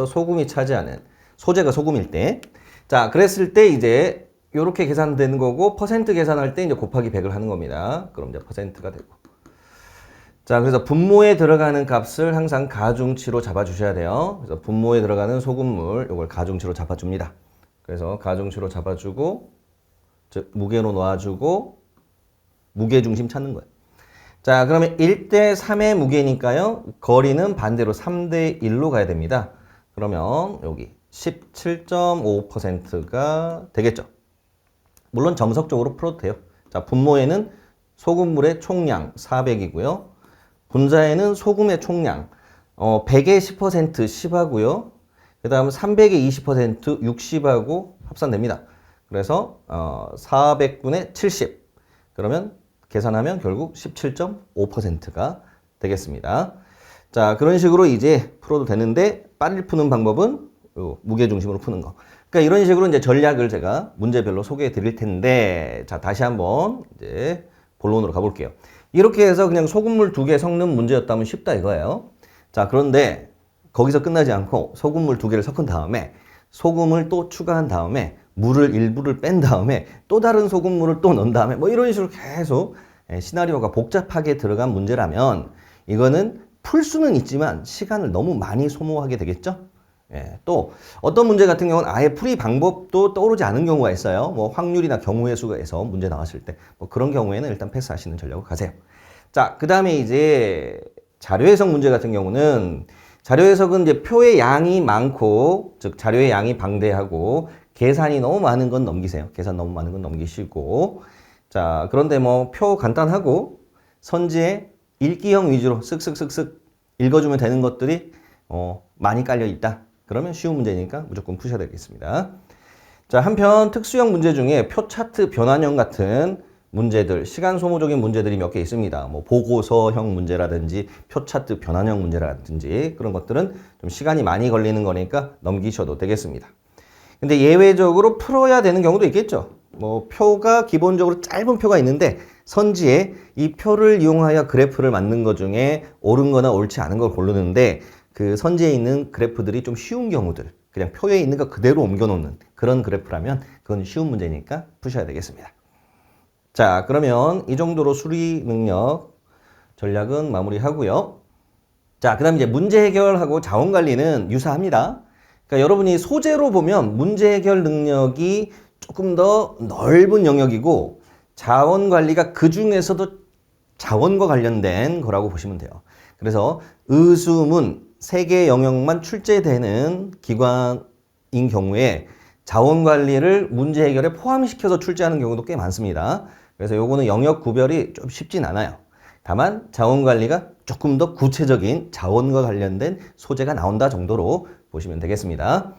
소금이 차지하는 소재가 소금일 때. 자, 그랬을 때 이제 이렇게 계산되는 거고 퍼센트 계산할 때 이제 곱하기 100을 하는 겁니다. 그럼 이제 퍼센트가 되고. 자, 그래서 분모에 들어가는 값을 항상 가중치로 잡아주셔야 돼요. 그래서 분모에 들어가는 소금물 이걸 가중치로 잡아줍니다. 그래서 가중치로 잡아주고 즉 무게로 놓아주고 무게 중심 찾는 거예요. 자, 그러면 1대 3의 무게니까요. 거리는 반대로 3대 1로 가야 됩니다. 그러면 여기 17.5%가 되겠죠. 물론 정석적으로 풀어도 돼요. 자, 분모에는 소금물의 총량 400이고요. 분자에는 소금의 총량 100의 10% 10하고요. 그 다음 300의 20% 60하고 합산됩니다. 그래서 400분의 70 그러면 계산하면 결국 17.5%가 되겠습니다. 자, 그런 식으로 이제 풀어도 되는데 빨리 푸는 방법은 무게 중심으로 푸는 거. 그러니까 이런 식으로 이제 전략을 제가 문제별로 소개해 드릴 텐데 자, 다시 한번 이제 본론으로 가볼게요. 이렇게 해서 그냥 소금물 2개 섞는 문제였다면 쉽다 이거예요. 자, 그런데 거기서 끝나지 않고 소금물 2개를 섞은 다음에 소금을 또 추가한 다음에 물을 일부를 뺀 다음에 또 다른 소금물을 또 넣은 다음에 뭐 이런 식으로 계속 시나리오가 복잡하게 들어간 문제라면 이거는 풀 수는 있지만 시간을 너무 많이 소모하게 되겠죠. 또 어떤 문제 같은 경우는 아예 풀이 방법도 떠오르지 않은 경우가 있어요. 뭐 확률이나 경우의 수에서 문제 나왔을 때 뭐 그런 경우에는 일단 패스하시는 전략으로 가세요. 자, 그 다음에 이제 자료 해석 문제 같은 경우는 자료 해석은 이제 표의 양이 많고, 즉 자료의 양이 방대하고 계산이 너무 많은 건 넘기세요. 계산 너무 많은 건 넘기시고. 자, 그런데 뭐 표 간단하고 선지에 읽기형 위주로 쓱쓱쓱쓱 읽어주면 되는 것들이 많이 깔려 있다. 그러면 쉬운 문제니까 무조건 푸셔야 되겠습니다. 자, 한편 특수형 문제 중에 표 차트 변환형 같은 문제들, 시간 소모적인 문제들이 몇 개 있습니다. 뭐 보고서형 문제라든지 표 차트 변환형 문제라든지 그런 것들은 좀 시간이 많이 걸리는 거니까 넘기셔도 되겠습니다. 근데 예외적으로 풀어야 되는 경우도 있겠죠. 뭐 표가 기본적으로 짧은 표가 있는데 선지에 이 표를 이용하여 그래프를 만든 것 중에 옳은 거나 옳지 않은 걸 고르는데 그 선지에 있는 그래프들이 좀 쉬운 경우들, 그냥 표에 있는 거 그대로 옮겨놓는 그런 그래프라면 그건 쉬운 문제니까 푸셔야 되겠습니다. 자, 그러면 이 정도로 수리 능력 전략은 마무리하고요. 자, 그 다음 이제 문제 해결하고 자원 관리는 유사합니다. 그러니까 여러분이 소재로 보면 문제 해결 능력이 조금 더 넓은 영역이고 자원 관리가 그 중에서도 자원과 관련된 거라고 보시면 돼요. 그래서 의수문 3개 영역만 출제되는 기관인 경우에 자원 관리를 문제 해결에 포함시켜서 출제하는 경우도 꽤 많습니다. 그래서 요거는 영역 구별이 좀 쉽진 않아요. 다만 자원 관리가 조금 더 구체적인 자원과 관련된 소재가 나온다 정도로 보시면 되겠습니다.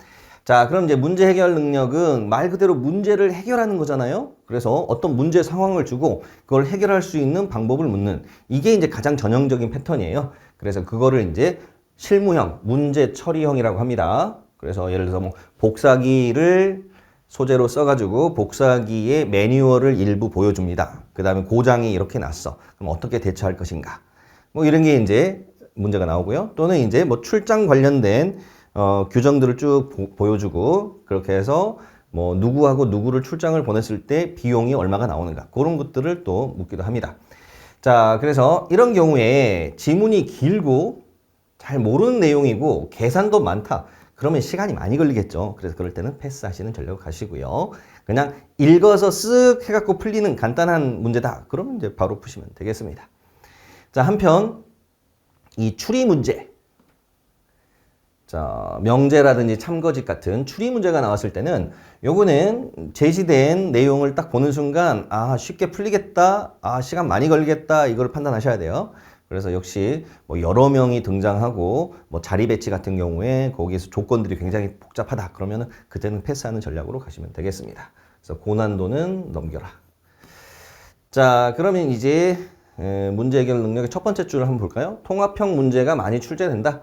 자, 그럼 이제 문제 해결 능력은 말 그대로 문제를 해결하는 거잖아요. 그래서 어떤 문제 상황을 주고 그걸 해결할 수 있는 방법을 묻는 이게 이제 가장 전형적인 패턴이에요. 그래서 그거를 이제 실무형, 문제 처리형이라고 합니다. 그래서 예를 들어서 뭐 복사기를 소재로 써가지고 복사기의 매뉴얼을 일부 보여줍니다. 그 다음에 고장이 이렇게 났어. 그럼 어떻게 대처할 것인가? 뭐 이런 게 이제 문제가 나오고요. 또는 이제 뭐 출장 관련된 규정들을 쭉 보여주고 그렇게 해서 뭐 누구하고 누구를 출장을 보냈을 때 비용이 얼마가 나오는가 그런 것들을 또 묻기도 합니다. 자, 그래서 이런 경우에 지문이 길고 잘 모르는 내용이고 계산도 많다. 그러면 시간이 많이 걸리겠죠. 그래서 그럴 때는 패스하시는 전략을 가시고요. 그냥 읽어서 쓱 해갖고 풀리는 간단한 문제다. 그러면 이제 바로 푸시면 되겠습니다. 자, 한편 이 추리 문제. 자, 명제라든지 참거짓 같은 추리 문제가 나왔을 때는 요거는 제시된 내용을 딱 보는 순간 아, 쉽게 풀리겠다. 아, 시간 많이 걸리겠다. 이걸 판단하셔야 돼요. 그래서 역시 뭐 여러 명이 등장하고 뭐 자리 배치 같은 경우에 거기에서 조건들이 굉장히 복잡하다. 그러면은 그때는 패스하는 전략으로 가시면 되겠습니다. 그래서 고난도는 넘겨라. 자, 그러면 이제 문제 해결 능력의 첫 번째 줄을 한번 볼까요? 통합형 문제가 많이 출제된다.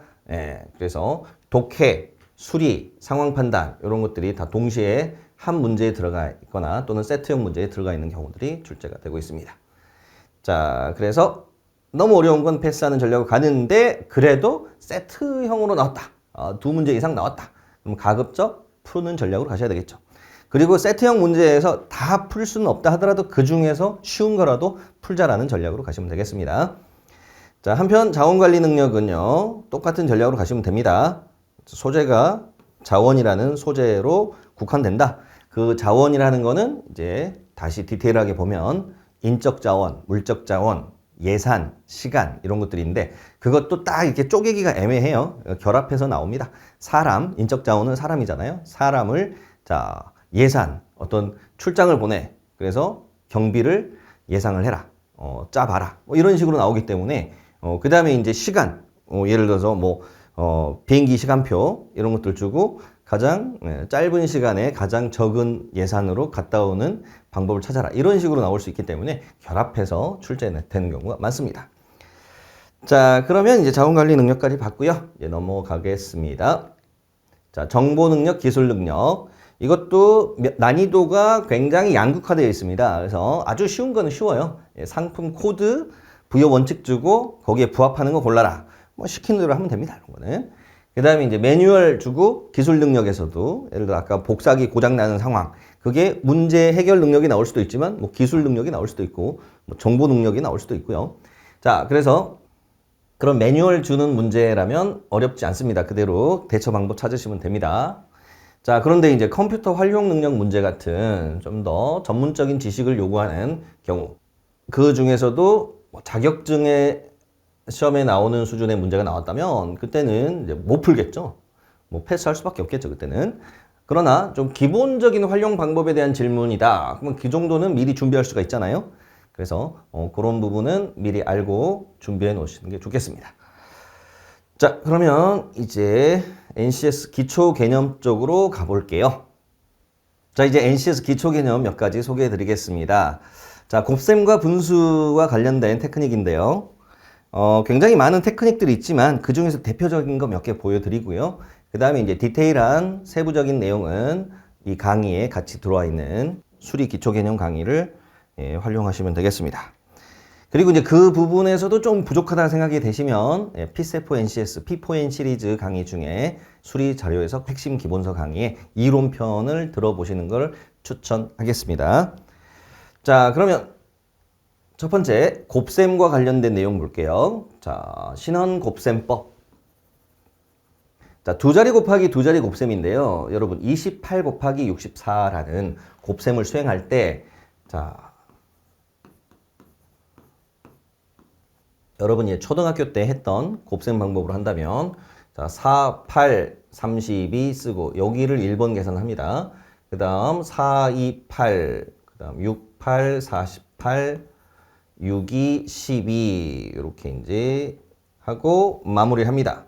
그래서 독해, 수리, 상황 판단 이런 것들이 다 동시에 한 문제에 들어가 있거나 또는 세트형 문제에 들어가 있는 경우들이 출제가 되고 있습니다. 자, 그래서 너무 어려운 건 패스하는 전략으로 가는데 그래도 세트형으로 나왔다. 2문제 이상 나왔다. 그럼 가급적 푸는 전략으로 가셔야 되겠죠. 그리고 세트형 문제에서 다 풀 수는 없다 하더라도 그 중에서 쉬운 거라도 풀자라는 전략으로 가시면 되겠습니다. 자, 한편 자원관리 능력은요. 똑같은 전략으로 가시면 됩니다. 소재가 자원이라는 소재로 국한된다. 그 자원이라는 거는 이제 다시 디테일하게 보면 인적 자원, 물적 자원, 예산, 시간 이런 것들인데 그것도 딱 이렇게 쪼개기가 애매해요. 결합해서 나옵니다. 사람, 인적 자원은 사람이잖아요. 사람을 자 예산, 어떤 출장을 보내. 그래서 경비를 예상을 해라. 짜봐라. 뭐 이런 식으로 나오기 때문에 그 다음에 이제 시간, 예를 들어서 뭐 비행기 시간표 이런 것들 주고 가장 짧은 시간에 가장 적은 예산으로 갔다 오는 방법을 찾아라. 이런 식으로 나올 수 있기 때문에 결합해서 출제되는 경우가 많습니다. 자, 그러면 이제 자원관리 능력까지 봤고요. 이제 넘어가겠습니다. 자, 정보 능력, 기술 능력. 이것도 난이도가 굉장히 양극화되어 있습니다. 그래서 아주 쉬운 거는 쉬워요. 상품 코드, 부여 원칙 주고 거기에 부합하는 거 골라라. 뭐 시키는 대로 하면 됩니다. 이런 거는. 그 다음에 이제 매뉴얼 주고 기술 능력에서도 예를 들어 아까 복사기 고장 나는 상황 그게 문제 해결 능력이 나올 수도 있지만 뭐 기술 능력이 나올 수도 있고 뭐 정보 능력이 나올 수도 있고요. 자, 그래서 그런 매뉴얼 주는 문제라면 어렵지 않습니다. 그대로 대처 방법 찾으시면 됩니다. 자, 그런데 이제 컴퓨터 활용 능력 문제 같은 좀 더 전문적인 지식을 요구하는 경우 그 중에서도 뭐 자격증에 시험에 나오는 수준의 문제가 나왔다면 그때는 이제 못 풀겠죠. 뭐 패스할 수밖에 없겠죠, 그때는. 그러나 좀 기본적인 활용 방법에 대한 질문이다. 그러면 그 정도는 미리 준비할 수가 있잖아요. 그래서 그런 부분은 미리 알고 준비해 놓으시는 게 좋겠습니다. 자, 그러면 이제 NCS 기초 개념 쪽으로 가볼게요. 자, 이제 NCS 기초 개념 몇 가지 소개해 드리겠습니다. 자, 곱셈과 분수와 관련된 테크닉인데요. 굉장히 많은 테크닉들이 있지만 그 중에서 대표적인 거 몇 개 보여드리고요. 그 다음에 이제 디테일한 세부적인 내용은 이 강의에 같이 들어와 있는 수리 기초 개념 강의를 활용하시면 되겠습니다. 그리고 이제 그 부분에서도 좀 부족하다는 생각이 되시면 P4 NCS, P4N 시리즈 강의 중에 수리 자료에서 핵심 기본서 강의의 이론편을 들어보시는 걸 추천하겠습니다. 자, 그러면 첫 번째 곱셈과 관련된 내용 볼게요. 자, 신원 곱셈법. 자, 두 자리 곱하기 두 자리 곱셈인데요. 여러분 28 곱하기 64라는 곱셈을 수행할 때 자, 여러분이 초등학교 때 했던 곱셈 방법으로 한다면 자, 4, 8, 32 쓰고 여기를 1번 계산합니다. 그 다음 4, 2, 8, 그 다음 6, 8, 48, 6, 2, 12 이렇게 이제 하고 마무리합니다.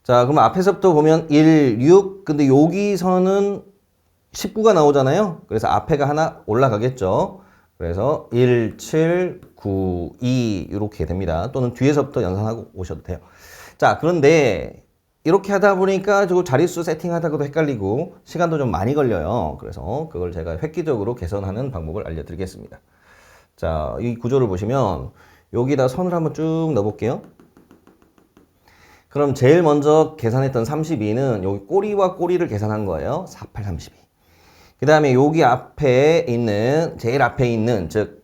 자, 그럼 앞에서부터 보면 1, 6 근데 여기서는 19가 나오잖아요. 그래서 앞에가 하나 올라가겠죠. 그래서 1, 7, 9, 2 이렇게 됩니다. 또는 뒤에서부터 연산하고 오셔도 돼요. 자, 그런데 이렇게 하다 보니까 저 자릿수 세팅하다가도 헷갈리고 시간도 좀 많이 걸려요. 그래서 그걸 제가 획기적으로 개선하는 방법을 알려드리겠습니다. 자, 이 구조를 보시면 여기다 선을 한번 쭉 넣어볼게요. 그럼 제일 먼저 계산했던 32는 여기 꼬리와 꼬리를 계산한 거예요. 4, 8, 32. 그 다음에 여기 앞에 있는 제일 앞에 있는 즉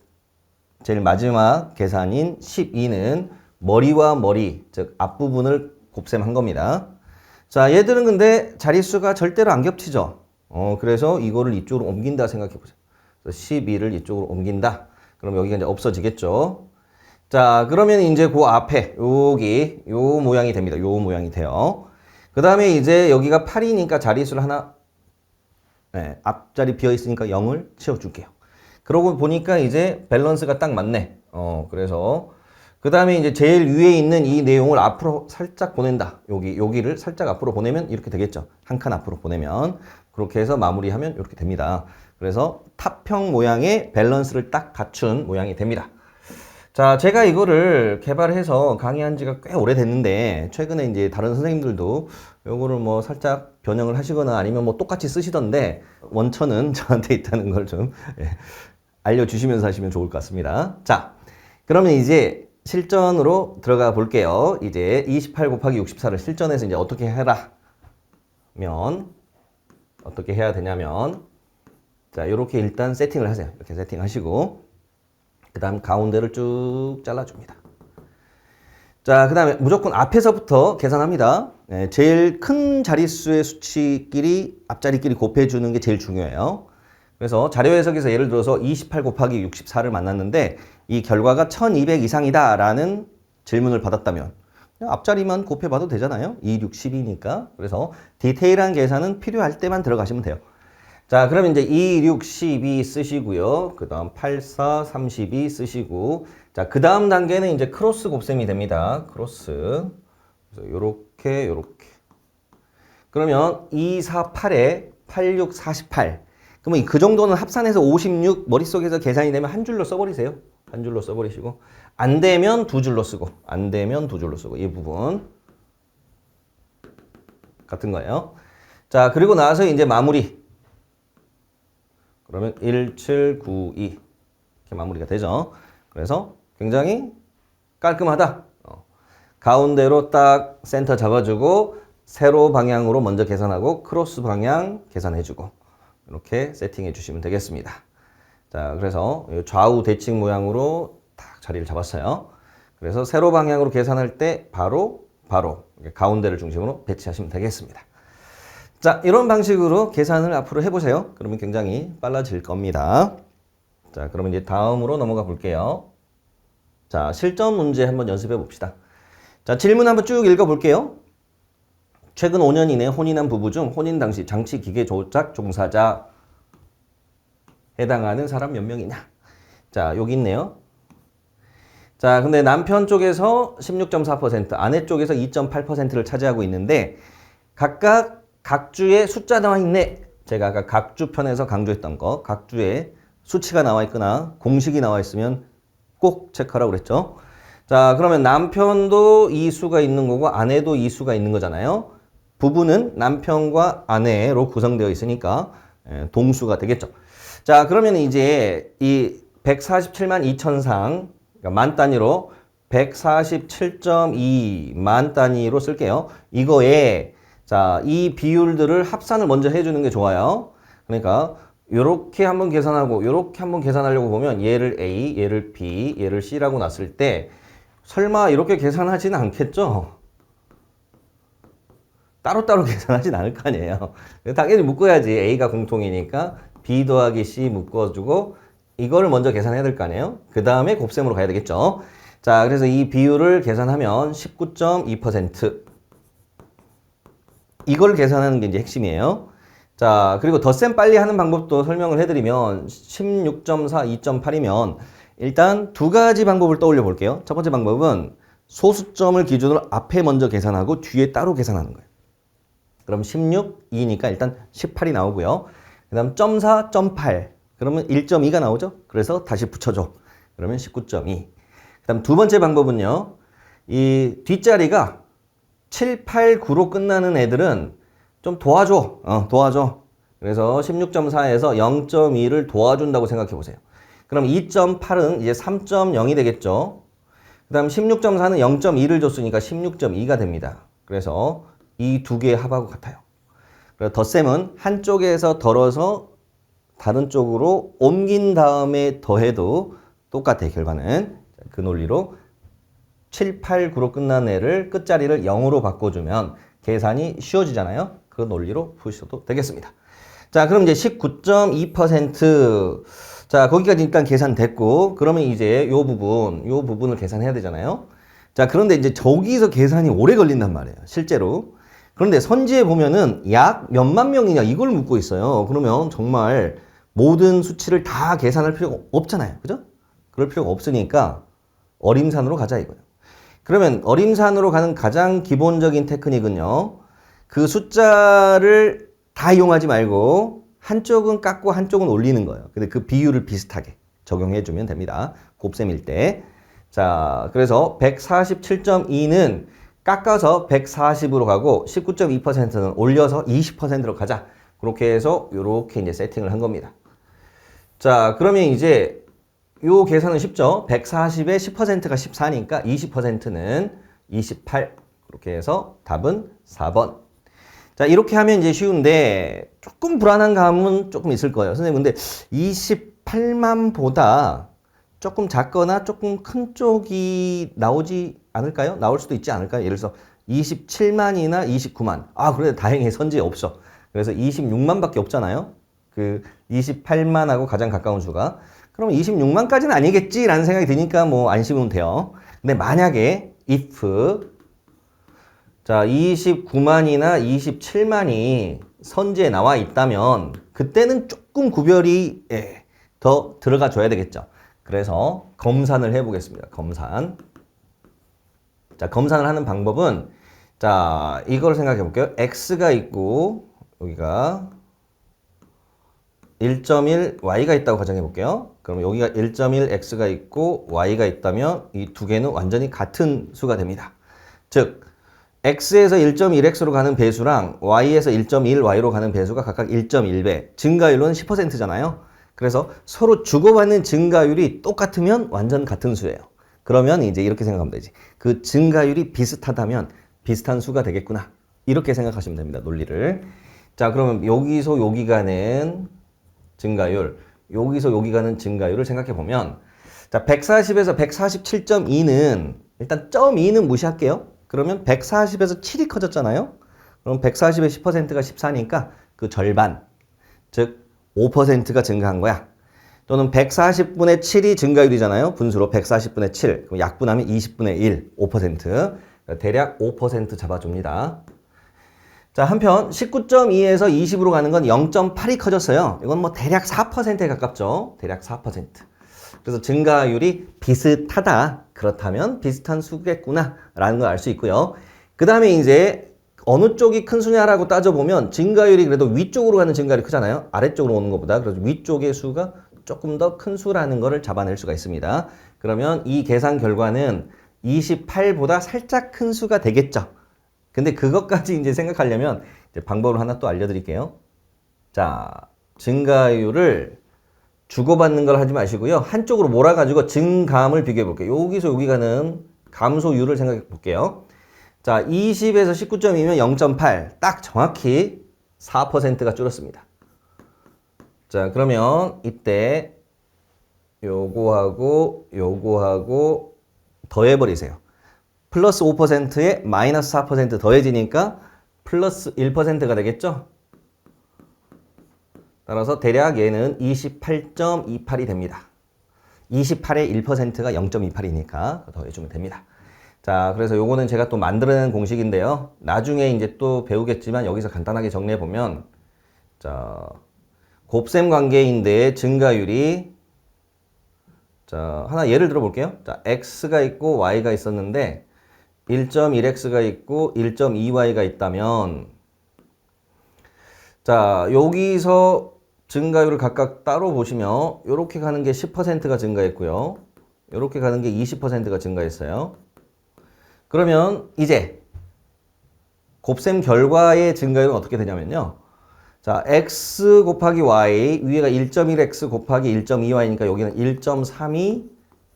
제일 마지막 계산인 12는 머리와 머리 즉 앞부분을 곱셈한 겁니다. 자, 얘들은 근데 자릿수가 절대로 안 겹치죠. 그래서 이거를 이쪽으로 옮긴다 생각해 보세요. 12를 이쪽으로 옮긴다. 그럼 여기가 이제 없어지겠죠. 자, 그러면 이제 그 앞에 여기 요 모양이 됩니다. 요 모양이 돼요. 그 다음에 이제 여기가 8이니까 자릿수를 하나 앞자리 비어 있으니까 0을 채워줄게요. 그러고 보니까 이제 밸런스가 딱 맞네. 그래서 그 다음에 이제 제일 위에 있는 이 내용을 앞으로 살짝 보낸다. 여기를 살짝 앞으로 보내면 이렇게 되겠죠. 한 칸 앞으로 보내면 그렇게 해서 마무리하면 이렇게 됩니다. 그래서 탑형 모양의 밸런스를 딱 갖춘 모양이 됩니다. 자, 제가 이거를 개발해서 강의한 지가 꽤 오래됐는데 최근에 이제 다른 선생님들도 요거를 뭐 살짝 변형을 하시거나 아니면 뭐 똑같이 쓰시던데 원천은 저한테 있다는 걸 좀 알려주시면서 하시면 좋을 것 같습니다. 자, 그러면 이제 실전으로 들어가 볼게요. 이제 28 곱하기 64를 실전에서 이제 어떻게 해라 면 어떻게 해야 되냐면 자, 요렇게 일단 세팅을 하세요. 이렇게 세팅하시고 그 다음 가운데를 쭉 잘라줍니다. 자, 그 다음에 무조건 앞에서부터 계산합니다. 제일 큰 자릿수의 수치끼리 앞자리끼리 곱해주는 게 제일 중요해요. 그래서 자료 해석에서 예를 들어서 28 곱하기 64를 만났는데 이 결과가 1200 이상이다 라는 질문을 받았다면 그냥 앞자리만 곱해봐도 되잖아요. 2, 6, 12니까. 그래서 디테일한 계산은 필요할 때만 들어가시면 돼요. 자, 그럼 이제 2, 6, 12 쓰시고요. 그 다음 8, 4, 32 쓰시고 자, 그 다음 단계는 이제 크로스 곱셈이 됩니다. 크로스. 그래서 요렇게 그러면 2, 4, 8에 8, 6, 48 그러면 그 정도는 합산해서 56 머릿속에서 계산이 되면 한 줄로 써버리세요. 한 줄로 써버리시고 안 되면 두 줄로 쓰고 안 되면 두 줄로 쓰고 이 부분 같은 거예요. 자, 그리고 나서 이제 마무리 그러면 1, 7, 9, 2 이렇게 마무리가 되죠. 그래서 굉장히 깔끔하다. 가운데로 딱 센터 잡아주고 세로 방향으로 먼저 계산하고 크로스 방향 계산해주고 이렇게 세팅해 주시면 되겠습니다. 자, 그래서 좌우 대칭 모양으로 딱 자리를 잡았어요. 그래서 세로 방향으로 계산할 때 바로 가운데를 중심으로 배치하시면 되겠습니다. 자, 이런 방식으로 계산을 앞으로 해보세요. 그러면 굉장히 빨라질 겁니다. 자, 그러면 이제 다음으로 넘어가 볼게요. 자, 실전 문제 한번 연습해 봅시다. 자, 질문 한번 쭉 읽어볼게요. 최근 5년 이내 혼인한 부부 중 혼인 당시 장치 기계 조작 종사자 해당하는 사람 몇 명이냐? 자, 여기 있네요. 자, 근데 남편 쪽에서 16.4%, 아내 쪽에서 2.8%를 차지하고 있는데 각각 각주에 숫자 나와 있네. 제가 아까 각주 편에서 강조했던 거, 각주에 수치가 나와 있거나 공식이 나와 있으면 꼭 체크하라고 그랬죠. 자, 그러면 남편도 이 수가 있는 거고 아내도 이 수가 있는 거잖아요. 부부는 남편과 아내로 구성되어 있으니까 동수가 되겠죠. 자, 그러면 이제 이 147만 2천상, 그러니까 만 단위로 147.2 만 단위로 쓸게요. 이거에 자, 이 비율들을 합산을 먼저 해주는 게 좋아요. 그러니까 요렇게 한번 계산하고 요렇게 한번 계산하려고 보면 얘를 A, 얘를 B, 얘를 C라고 놨을 때 설마 이렇게 계산하지는 않겠죠? 따로따로 계산하진 않을 거 아니에요. 당연히 묶어야지. A가 공통이니까 B 더하기 C 묶어주고 이거를 먼저 계산해야 될 거 아니에요. 그 다음에 곱셈으로 가야 되겠죠. 자, 그래서 이 비율을 계산하면 19.2%. 이걸 계산하는 게 이제 핵심이에요. 자, 그리고 덧셈 빨리 하는 방법도 설명을 해드리면 16.4, 2.8이면 일단 두 가지 방법을 떠올려 볼게요. 첫 번째 방법은 소수점을 기준으로 앞에 먼저 계산하고 뒤에 따로 계산하는 거예요. 그럼 16, 2니까 일단 18이 나오고요. 그 다음 0.4, 0.8 그러면 1.2가 나오죠. 그래서 다시 붙여줘. 그러면 19.2. 그 다음 두 번째 방법은요. 이 뒷자리가 7, 8, 9로 끝나는 애들은 좀 도와줘. 도와줘. 그래서 16.4에서 0.2를 도와준다고 생각해 보세요. 그럼 2.8은 이제 3.0이 되겠죠. 그 다음 16.4는 0.2를 줬으니까 16.2가 됩니다. 그래서 이 두 개의 합하고 같아요. 그래서 덧셈은 한쪽에서 덜어서 다른 쪽으로 옮긴 다음에 더해도 똑같아요. 결과는. 그 논리로 7, 8, 9로 끝난 애를 끝자리를 0으로 바꿔주면 계산이 쉬워지잖아요. 그 논리로 푸셔도 되겠습니다. 자, 그럼 이제 19.2%. 자, 거기까지 일단 계산됐고, 그러면 이제 요 부분을 계산해야 되잖아요. 자, 그런데 이제 저기서 계산이 오래 걸린단 말이에요. 실제로. 그런데 선지에 보면은 약 몇만 명이냐 이걸 묻고 있어요. 그러면 정말 모든 수치를 다 계산할 필요가 없잖아요. 그죠? 그럴 필요가 없으니까 어림산으로 가자 이거예요. 그러면 어림산으로 가는 가장 기본적인 테크닉은요. 그 숫자를 다 이용하지 말고 한쪽은 깎고 한쪽은 올리는 거예요. 근데 그 비율을 비슷하게 적용해 주면 됩니다. 곱셈일 때. 자, 그래서 147.2는 깎아서 140으로 가고 19.2%는 올려서 20%로 가자. 그렇게 해서 이렇게 이제 세팅을 한 겁니다. 자, 그러면 이제 요 계산은 쉽죠? 140에 10%가 14니까 20%는 28. 그렇게 해서 답은 4번. 자, 이렇게 하면 이제 쉬운데 조금 불안한 감은 조금 있을 거예요. 선생님, 근데 28만보다 조금 작거나 조금 큰 쪽이 나오지 않을까요? 나올 수도 있지 않을까요? 예를 들어서 27만이나 29만. 아, 그래 다행히 선지에 없어. 그래서 26만밖에 없잖아요. 그 28만하고 가장 가까운 수가. 그럼 26만까지는 아니겠지라는 생각이 드니까 뭐 안심은 돼요. 근데 만약에 if 자 29만이나 27만이 선지에 나와 있다면 그때는 조금 구별이 더 들어가 줘야 되겠죠. 그래서 검산을 해보겠습니다. 검산. 자, 검산을 하는 방법은 자 이걸 생각해 볼게요. x가 있고 여기가 1.1 y가 있다고 가정해 볼게요. 그럼 여기가 1.1 x가 있고 y가 있다면 이 두 개는 완전히 같은 수가 됩니다. 즉 x에서 1.1x로 가는 배수랑 y에서 1.1y로 가는 배수가 각각 1.1배, 증가율은 10%잖아요. 그래서 서로 주고받는 증가율이 똑같으면 완전 같은 수예요. 그러면 이제 이렇게 생각하면 되지. 그 증가율이 비슷하다면 비슷한 수가 되겠구나. 이렇게 생각하시면 됩니다. 논리를. 자, 그러면 여기서 여기 가는 증가율, 여기서 여기 가는 증가율을 생각해 보면 자, 140에서 147.2는 일단 0.2는 무시할게요. 그러면 140에서 7이 커졌잖아요. 그럼 140의 10%가 14니까 그 절반, 즉 5%가 증가한 거야. 또는 140분의 7이 증가율이잖아요. 분수로 140분의 7. 그럼 약분하면 20분의 1, 5%. 대략 5% 잡아줍니다. 자, 한편 19.2에서 20으로 가는 건 0.8이 커졌어요. 이건 뭐 대략 4%에 가깝죠. 대략 4%. 그래서 증가율이 비슷하다. 그렇다면 비슷한 수겠구나 라는 걸 알 수 있고요. 그 다음에 이제 어느 쪽이 큰 수냐라고 따져보면 증가율이 그래도 위쪽으로 가는 증가율이 크잖아요. 아래쪽으로 오는 것보다. 그래서 위쪽의 수가 조금 더 큰 수라는 것을 잡아낼 수가 있습니다. 그러면 이 계산 결과는 28보다 살짝 큰 수가 되겠죠. 근데 그것까지 이제 생각하려면 이제 방법을 하나 또 알려드릴게요. 자, 증가율을 주고받는 걸 하지 마시고요. 한쪽으로 몰아가지고 증감을 비교해 볼게요. 여기서 여기 가는 감소율을 생각해 볼게요. 자, 20에서 19.2면 0.8. 딱 정확히 4%가 줄었습니다. 자, 그러면 이때 요거하고 더해버리세요. 플러스 5%에 마이너스 4% 더해지니까 플러스 1%가 되겠죠? 따라서 대략 얘는 28.28이 됩니다. 28의 1%가 0.28이니까 더해주면 됩니다. 자, 그래서 요거는 제가 또 만들어낸 공식인데요. 나중에 이제 또 배우겠지만 여기서 간단하게 정리해보면, 자, 곱셈 관계인데 증가율이, 자, 하나 예를 들어 볼게요. 자, x가 있고 y가 있었는데 1.1x가 있고 1.2y가 있다면, 자, 여기서 증가율을 각각 따로 보시면 이렇게 가는 게 10%가 증가했고요. 이렇게 가는 게 20%가 증가했어요. 그러면 이제 곱셈 결과의 증가율은 어떻게 되냐면요. 자, x 곱하기 y, 위에가 1.1x 곱하기 1.2y니까 여기는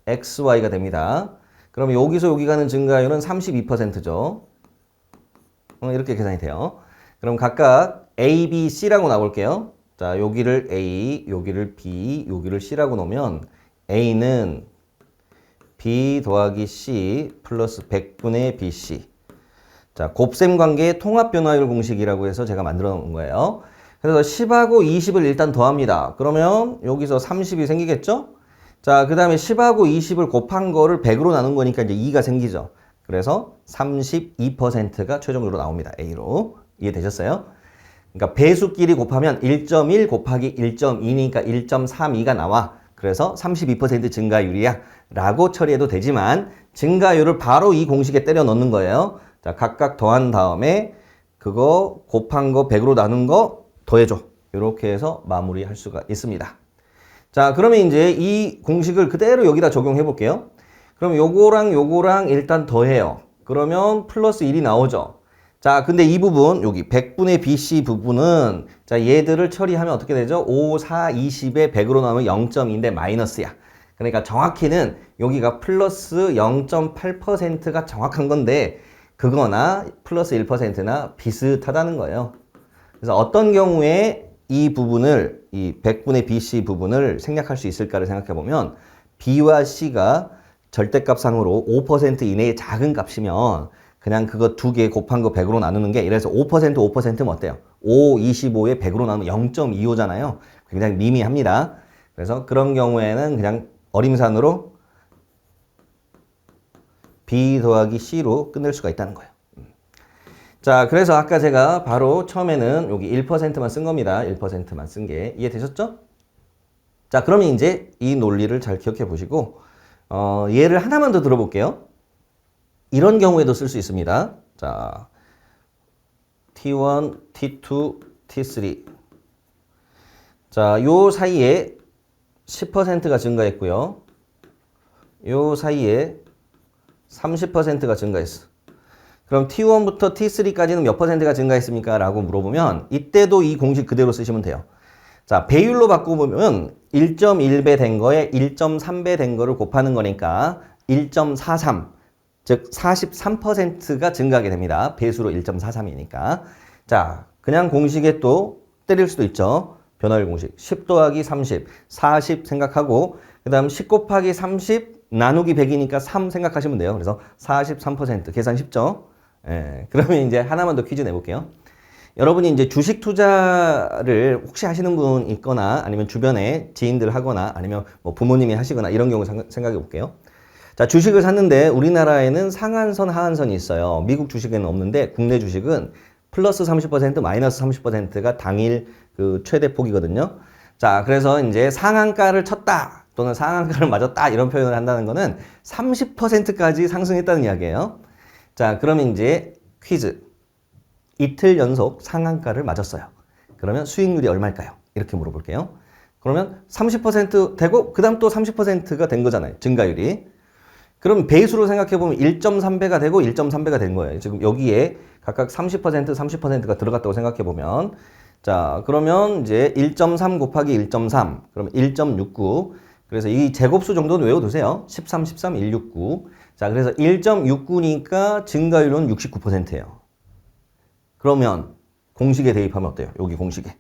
1.32xy가 됩니다. 그럼 여기서 여기 가는 증가율은 32%죠. 이렇게 계산이 돼요. 그럼 각각 A, B, C라고 나올게요. 자, 여기를 A, 여기를 B, 여기를 C라고 놓으면 A는 B 더하기 C 플러스 100분의 BC. 자, 곱셈 관계의 통합 변화율 공식이라고 해서 제가 만들어 놓은 거예요. 그래서 10하고 20을 일단 더합니다. 그러면 여기서 30이 생기겠죠? 자, 그 다음에 10하고 20을 곱한 거를 100으로 나눈 거니까 이제 2가 생기죠. 그래서 32%가 최종적으로 나옵니다. A로. 이해되셨어요? 그러니까 배수끼리 곱하면 1.1 곱하기 1.2니까 1.32가 나와. 그래서 32% 증가율이야 라고 처리해도 되지만 증가율을 바로 이 공식에 때려 넣는 거예요. 자, 각각 더한 다음에 그거 곱한 거 100으로 나눈 거 더해줘. 이렇게 해서 마무리할 수가 있습니다. 자, 그러면 이제 이 공식을 그대로 여기다 적용해 볼게요. 그럼 요거랑 일단 더해요. 그러면 플러스 1이 나오죠. 자, 근데 이 부분, 여기 100분의 BC 부분은, 자, 얘들을 처리하면 어떻게 되죠? 5, 4, 20에 100으로 나오면 0.2인데 마이너스야. 그러니까 정확히는 여기가 플러스 0.8%가 정확한 건데, 그거나 플러스 1%나 비슷하다는 거예요. 그래서 어떤 경우에 이 부분을, 이 100분의 BC 부분을 생략할 수 있을까를 생각해 보면, B와 C가 절대값상으로 5% 이내의 작은 값이면, 그냥 그거 두 개 곱한 거 100으로 나누는 게, 이래서 5%면 어때요? 5, 25에 100으로 나누면 0.25잖아요. 굉장히 미미합니다. 그래서 그런 경우에는 그냥 어림산으로 B 더하기 C로 끝낼 수가 있다는 거예요. 자, 그래서 아까 제가 바로 처음에는 여기 1%만 쓴 겁니다. 1%만 쓴 게. 이해되셨죠? 자, 그러면 이제 이 논리를 잘 기억해 보시고, 예를 하나만 더 들어볼게요. 이런 경우에도 쓸 수 있습니다. 자, T1, T2, T3. 자, 요 사이에 10%가 증가했고요. 요 사이에 30%가 증가했어. 그럼 T1부터 T3까지는 몇 %가 증가했습니까? 라고 물어보면 이때도 이 공식 그대로 쓰시면 돼요. 자, 배율로 바꿔보면 1.1배 된 거에 1.3배 된 거를 곱하는 거니까 1.43, 즉 43%가 증가하게 됩니다. 배수로 1.43이니까. 자, 그냥 공식에 또 때릴 수도 있죠. 변화율 공식. 10 더하기 30, 40 생각하고 그 다음 10 곱하기 30 나누기 100이니까 3 생각하시면 돼요. 그래서 43% 계산 쉽죠? 예, 그러면 이제 하나만 더 퀴즈 내볼게요. 여러분이 이제 주식 투자를 혹시 하시는 분 있거나 아니면 주변에 지인들 하거나 아니면 뭐 부모님이 하시거나 이런 경우 생각해 볼게요. 자, 주식을 샀는데 우리나라에는 상한선, 하한선이 있어요. 미국 주식에는 없는데 국내 주식은 플러스 30%, 마이너스 30%가 당일 그 최대 폭이거든요. 자, 그래서 이제 상한가를 쳤다 또는 상한가를 맞았다 이런 표현을 한다는 거는 30%까지 상승했다는 이야기예요. 자, 그러면 이제 퀴즈. 이틀 연속 상한가를 맞았어요. 그러면 수익률이 얼마일까요? 이렇게 물어볼게요. 그러면 30% 되고 그 다음 또 30%가 된 거잖아요. 증가율이. 그럼 배수로 생각해보면 1.3배가 되고 1.3배가 된 거예요. 지금 여기에 각각 30%, 30%가 들어갔다고 생각해보면 자, 그러면 이제 1.3 곱하기 1.3 그러면 1.69 그래서 이 제곱수 정도는 외워두세요. 13, 13, 169 자, 그래서 1.69니까 증가율은 69%예요. 그러면 공식에 대입하면 어때요? 여기 공식에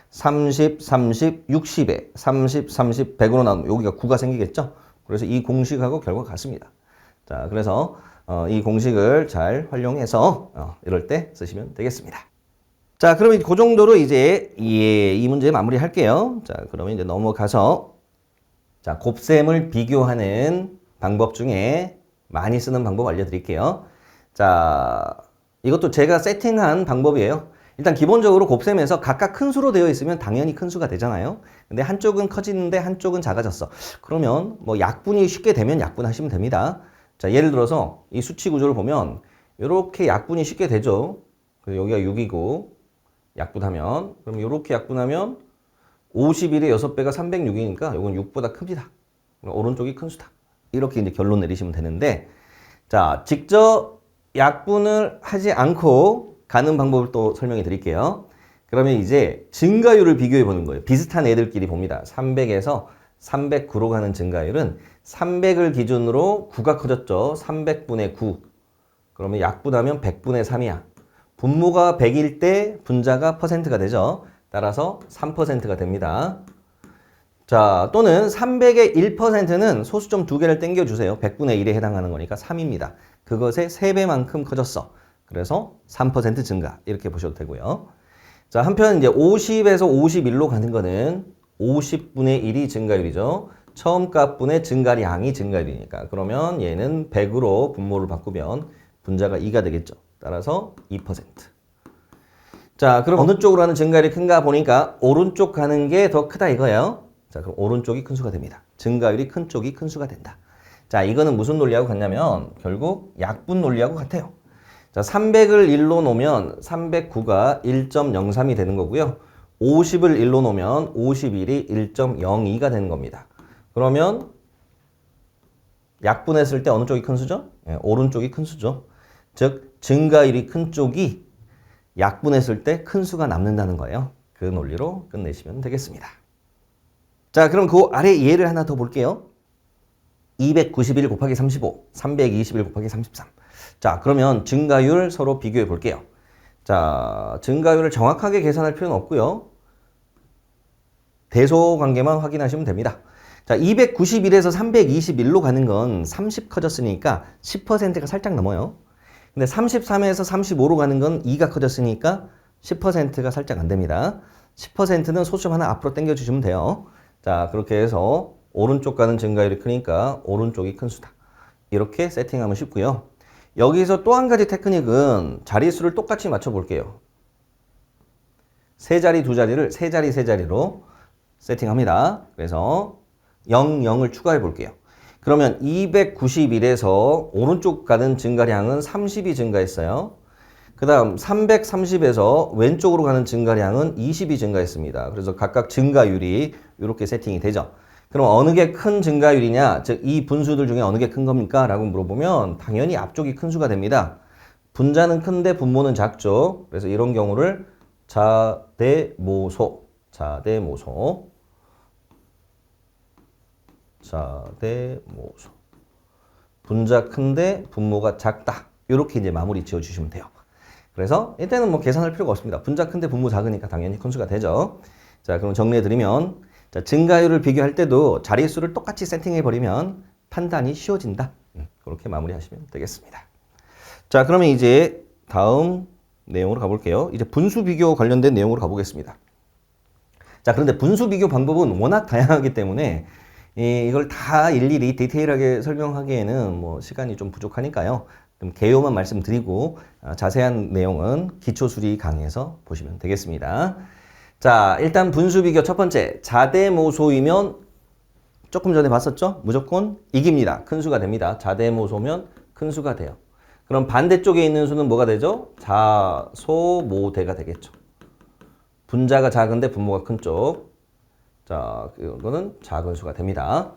30, 30, 60에 30, 30, 100으로 나누면 여기가 9가 생기겠죠? 그래서 이 공식하고 결과가 같습니다. 자, 그래서 이 공식을 잘 활용해서 이럴 때 쓰시면 되겠습니다. 자, 그러면 그 정도로 이제 이 문제 마무리할게요. 자, 그러면 이제 넘어가서 자, 곱셈을 비교하는 방법 중에 많이 쓰는 방법 알려드릴게요. 자, 이것도 제가 세팅한 방법이에요. 일단 기본적으로 곱셈에서 각각 큰 수로 되어 있으면 당연히 큰 수가 되잖아요. 근데 한쪽은 커지는데 한쪽은 작아졌어. 그러면 뭐 약분이 쉽게 되면 약분하시면 됩니다. 자, 예를 들어서 이 수치 구조를 보면 이렇게 약분이 쉽게 되죠. 그래서 여기가 6이고 약분하면 그럼 이렇게 약분하면 51의 6배가 306이니까 이건 6보다 큽니다. 오른쪽이 큰 수다. 이렇게 이제 결론 내리시면 되는데 자, 직접 약분을 하지 않고 가는 방법을 또 설명해 드릴게요. 그러면 이제 증가율을 비교해 보는 거예요. 비슷한 애들끼리 봅니다. 300에서 309로 가는 증가율은 300을 기준으로 9가 커졌죠. 300분의 9. 그러면 약분하면 100분의 3이야. 분모가 100일 때 분자가 퍼센트가 되죠. 따라서 3%가 됩니다. 자, 또는 300의 1%는 소수점 2개를 땡겨주세요. 100분의 1에 해당하는 거니까 3입니다. 그것의 3배만큼 커졌어. 그래서 3% 증가. 이렇게 보셔도 되고요. 자, 한편 이제 50에서 51로 가는 거는 50분의 1이 증가율이죠. 처음 값분의 증가량이 증가율이니까. 그러면 얘는 100으로 분모를 바꾸면 분자가 2가 되겠죠. 따라서 2%. 자, 그럼 어느 쪽으로 하는 증가율이 큰가 보니까 오른쪽 가는 게 더 크다 이거예요. 자, 그럼 오른쪽이 큰 수가 됩니다. 증가율이 큰 쪽이 큰 수가 된다. 자, 이거는 무슨 논리하고 같냐면 결국 약분 논리하고 같아요. 자, 300을 1로 놓으면 309가 1.03이 되는 거고요. 50을 1로 놓으면 51이 1.02가 되는 겁니다. 그러면 약분했을 때 어느 쪽이 큰 수죠? 네, 오른쪽이 큰 수죠. 즉 증가율이 큰 쪽이 약분했을 때 큰 수가 남는다는 거예요. 그 논리로 끝내시면 되겠습니다. 자, 그럼 그 아래 예를 하나 더 볼게요. 291 곱하기 35, 321 곱하기 33. 자, 그러면 증가율 서로 비교해 볼게요. 자, 증가율을 정확하게 계산할 필요는 없고요. 대소 관계만 확인하시면 됩니다. 자, 291에서 321로 가는 건 30 커졌으니까 10%가 살짝 넘어요. 근데 33에서 35로 가는 건 2가 커졌으니까 10%가 살짝 안 됩니다. 10%는 소수점 하나 앞으로 당겨 주시면 돼요. 자, 그렇게 해서 오른쪽 가는 증가율이 크니까 오른쪽이 큰 수다. 이렇게 세팅하면 쉽고요. 여기서 또 한 가지 테크닉은 자릿수를 똑같이 맞춰 볼게요. 세 자리, 두 자리를 세 자리, 세 자리로 세팅합니다. 그래서 0, 0을 추가해 볼게요. 그러면 291에서 오른쪽 가는 증가량은 30이 증가했어요. 그 다음 330에서 왼쪽으로 가는 증가량은 20이 증가했습니다. 그래서 각각 증가율이 이렇게 세팅이 되죠. 그럼 어느 게 큰 증가율이냐? 즉 이 분수들 중에 어느 게 큰 겁니까? 라고 물어보면 당연히 앞쪽이 큰 수가 됩니다. 분자는 큰데 분모는 작죠. 그래서 이런 경우를 자대모소, 자대모소, 자대모소. 분자 큰데 분모가 작다. 이렇게 이제 마무리 지어주시면 돼요. 그래서 이때는 뭐 계산할 필요가 없습니다. 분자 큰데 분모 작으니까 당연히 큰 수가 되죠. 자, 그럼 정리해드리면 자, 증가율을 비교할 때도 자릿수를 똑같이 세팅해버리면 판단이 쉬워진다. 그렇게 마무리하시면 되겠습니다. 자, 그러면 이제 다음 내용으로 가볼게요. 이제 분수 비교 관련된 내용으로 가보겠습니다. 자, 그런데 분수 비교 방법은 워낙 다양하기 때문에 이걸 다 일일이 디테일하게 설명하기에는 뭐 시간이 좀 부족하니까요. 좀 개요만 말씀드리고 자세한 내용은 기초수리 강의에서 보시면 되겠습니다. 자, 일단 분수 비교 첫 번째. 자대모소이면 조금 전에 봤었죠? 무조건 이깁니다. 큰 수가 됩니다. 자대모소면 큰 수가 돼요. 그럼 반대쪽에 있는 수는 뭐가 되죠? 자소모대가 되겠죠. 분자가 작은데 분모가 큰 쪽. 자, 이거는 작은 수가 됩니다.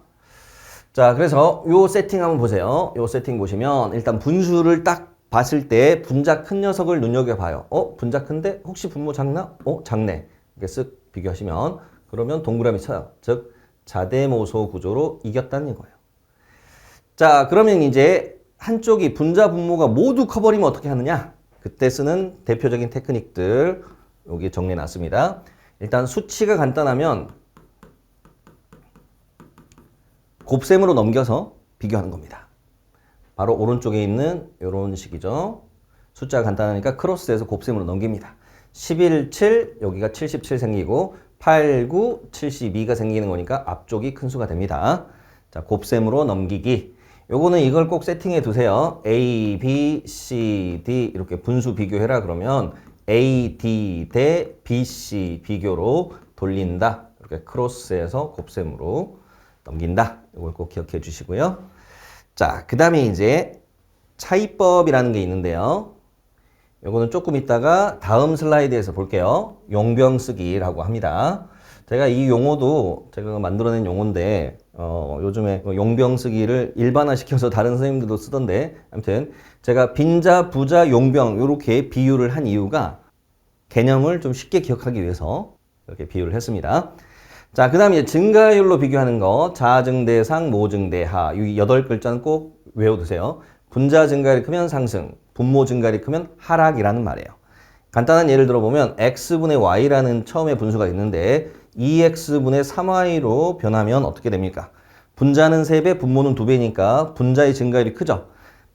자, 그래서 요 세팅 한번 보세요. 요 세팅 보시면 일단 분수를 딱 봤을 때 분자 큰 녀석을 눈여겨봐요. 분자 큰데 혹시 분모 작나? 작네. 이렇게 쓱 비교하시면 그러면 동그라미 쳐요. 즉 자대모소 구조로 이겼다는 거예요. 자, 그러면 이제 한쪽이 분자 분모가 모두 커버리면 어떻게 하느냐? 그때 쓰는 대표적인 테크닉들 여기 정리해 놨습니다. 일단 수치가 간단하면 곱셈으로 넘겨서 비교하는 겁니다. 바로 오른쪽에 있는 이런 식이죠. 숫자가 간단하니까 크로스해서 곱셈으로 넘깁니다. 11, 7, 여기가 77 생기고 8, 9, 72가 생기는 거니까 앞쪽이 큰 수가 됩니다. 자, 곱셈으로 넘기기. 요거는 이걸 꼭 세팅해 두세요. A, B, C, D 이렇게 분수 비교해라 그러면 A, D 대 B, C 비교로 돌린다. 이렇게 크로스해서 곱셈으로 넘긴다. 이걸 꼭 기억해 주시고요. 자, 그 다음에 이제 차이법이라는 게 있는데요. 요거는 조금 있다가 다음 슬라이드에서 볼게요. 용병 쓰기라고 합니다. 제가 이 용어도 제가 만들어낸 용어인데 요즘에 용병 쓰기를 일반화시켜서 다른 선생님들도 쓰던데 아무튼 제가 빈자, 부자, 용병 이렇게 비유를 한 이유가 개념을 좀 쉽게 기억하기 위해서 이렇게 비유를 했습니다. 자, 그 다음에 증가율로 비교하는 거 자증대상, 모증대하 이 8글자는 꼭 외워두세요. 분자 증가율이 크면 상승, 분모 증가율이 크면 하락이라는 말이에요. 간단한 예를 들어보면 x분의 y라는 처음에 분수가 있는데 2x분의 3y로 변하면 어떻게 됩니까? 분자는 3배, 분모는 2배니까 분자의 증가율이 크죠?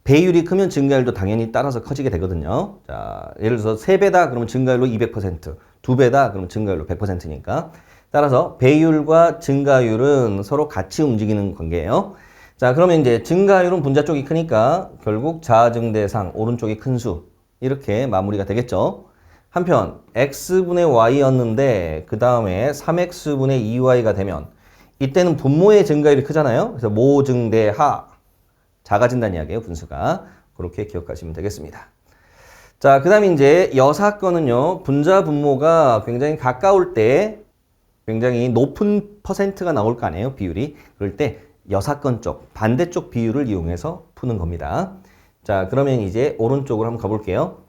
배율이 크면 증가율도 당연히 따라서 커지게 되거든요. 자, 예를 들어서 3배다 그러면 증가율로 200%, 2배다 그러면 증가율로 100%니까 따라서 배율과 증가율은 서로 같이 움직이는 관계예요. 자, 그러면 이제 증가율은 분자 쪽이 크니까 결국 자증대상 오른쪽이 큰 수 이렇게 마무리가 되겠죠. 한편 x분의 y였는데 그 다음에 3x분의 2y가 되면 이때는 분모의 증가율이 크잖아요. 그래서 모증대하 작아진다는 이야기예요. 분수가. 그렇게 기억하시면 되겠습니다. 자, 그 다음에 이제 여사건은요. 분자 분모가 굉장히 가까울 때 굉장히 높은 퍼센트가 나올 거 아니에요. 비율이. 그럴 때 여사건 쪽, 반대쪽 비율을 이용해서 푸는 겁니다. 자, 그러면 이제 오른쪽으로 한번 가볼게요.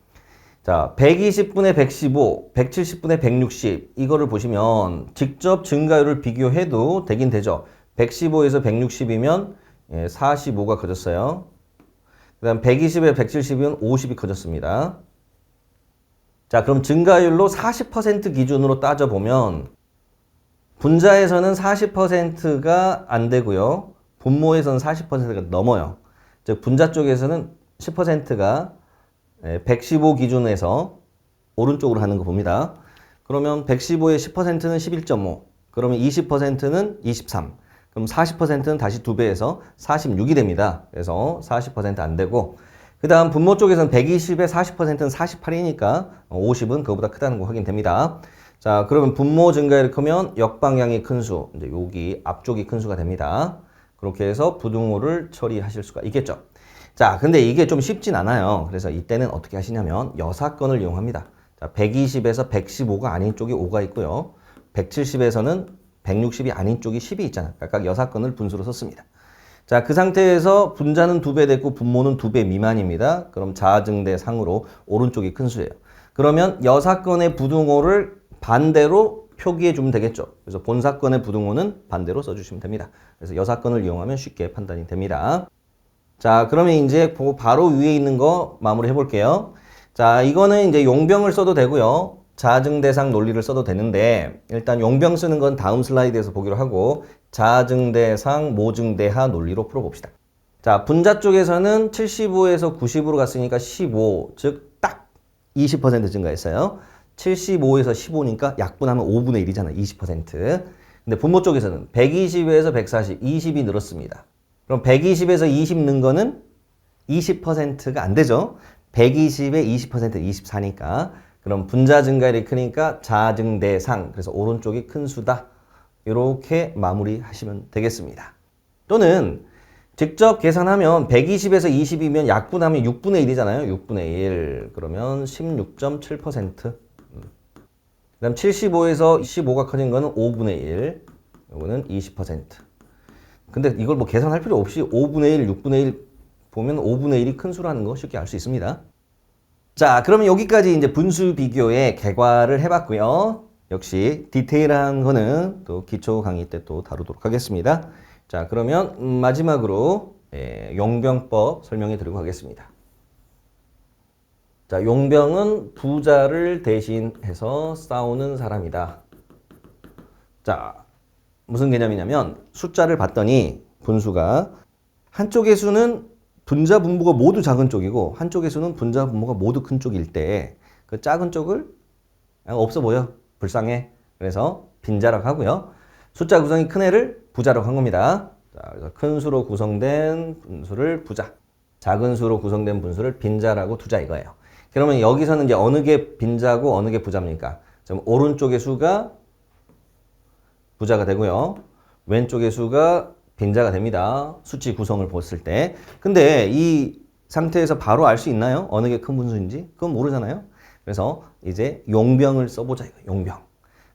자, 120분의 115, 170분의 160 이거를 보시면 직접 증가율을 비교해도 되긴 되죠. 115에서 160이면 45가 커졌어요. 그 다음 120에 170이면 50이 커졌습니다. 자, 그럼 증가율로 40% 기준으로 따져보면 분자에서는 40%가 안 되고요. 분모에서는 40%가 넘어요. 즉 분자 쪽에서는 10%가 115 기준에서 오른쪽으로 하는 거 봅니다. 그러면 115의 10%는 11.5. 그러면 20%는 23. 그럼 40%는 다시 2배에서 46이 됩니다. 그래서 40% 안 되고 그 다음 분모 쪽에서는 120의 40%는 48이니까 50은 그거보다 크다는 거 확인됩니다. 자, 그러면 분모 증가율이 크면 역방향이 큰 수, 이제 여기 앞쪽이 큰 수가 됩니다. 그렇게 해서 부등호를 처리하실 수가 있겠죠. 자, 근데 이게 좀 쉽진 않아요. 그래서 이때는 어떻게 하시냐면 여사건을 이용합니다. 자, 120에서 115가 아닌 쪽이 5가 있고요. 170에서는 160이 아닌 쪽이 10이 있잖아요. 각각 여사건을 분수로 썼습니다. 자, 그 상태에서 분자는 2배 됐고 분모는 2배 미만입니다. 그럼 자증대 상으로 오른쪽이 큰 수예요. 그러면 여사건의 부등호를 반대로 표기해 주면 되겠죠. 그래서 본사건의 부등호는 반대로 써주시면 됩니다. 그래서 여사건을 이용하면 쉽게 판단이 됩니다. 자, 그러면 이제 바로 위에 있는 거 마무리 해볼게요. 자, 이거는 이제 용병을 써도 되고요. 자증대상 논리를 써도 되는데 일단 용병 쓰는 건 다음 슬라이드에서 보기로 하고 자증대상, 모증대하 논리로 풀어봅시다. 자, 분자 쪽에서는 75에서 90으로 갔으니까 15, 즉 딱 20% 증가했어요. 75에서 15니까 약분하면 5분의 1이잖아. 20%. 근데 분모 쪽에서는 120에서 140, 20이 늘었습니다. 그럼 120에서 20 는 거는 20%가 안 되죠. 120에 20% 24니까. 그럼 분자 증가율이 크니까 자증대상. 그래서 오른쪽이 큰 수다. 이렇게 마무리하시면 되겠습니다. 또는 직접 계산하면 120에서 20이면 약분하면 6분의 1이잖아요. 6분의 1. 그러면 16.7%. 그 다음 75에서 15가 커진 거는 5분의 1. 이거는 20%. 근데 이걸 뭐 계산할 필요 없이 5분의 1, 6분의 1 보면 5분의 1이 큰 수라는 거 쉽게 알 수 있습니다. 자, 그러면 여기까지 이제 분수 비교의 개괄을 해봤고요. 역시 디테일한 거는 또 기초 강의 때 또 다루도록 하겠습니다. 자, 그러면 마지막으로 용병법 설명해 드리고 가겠습니다. 자, 용병은 부자를 대신해서 싸우는 사람이다. 자, 무슨 개념이냐면 숫자를 봤더니 분수가 한쪽의 수는 분자 분모가 모두 작은 쪽이고 한쪽의 수는 분자 분모가 모두 큰 쪽일 때 그 작은 쪽을 없어 보여. 불쌍해. 그래서 빈자라고 하고요. 숫자 구성이 큰 애를 부자라고 한 겁니다. 자, 그래서 큰 수로 구성된 분수를 부자, 작은 수로 구성된 분수를 빈자라고 두자 이거예요. 그러면 여기서는 이제 어느 게 빈자고 어느 게 부자입니까? 그럼 오른쪽의 수가 부자가 되고요. 왼쪽의 수가 빈자가 됩니다. 수치 구성을 봤을 때. 근데 이 상태에서 바로 알 수 있나요? 어느 게 큰 분수인지? 그건 모르잖아요. 그래서 이제 용병을 써보자 이거 용병.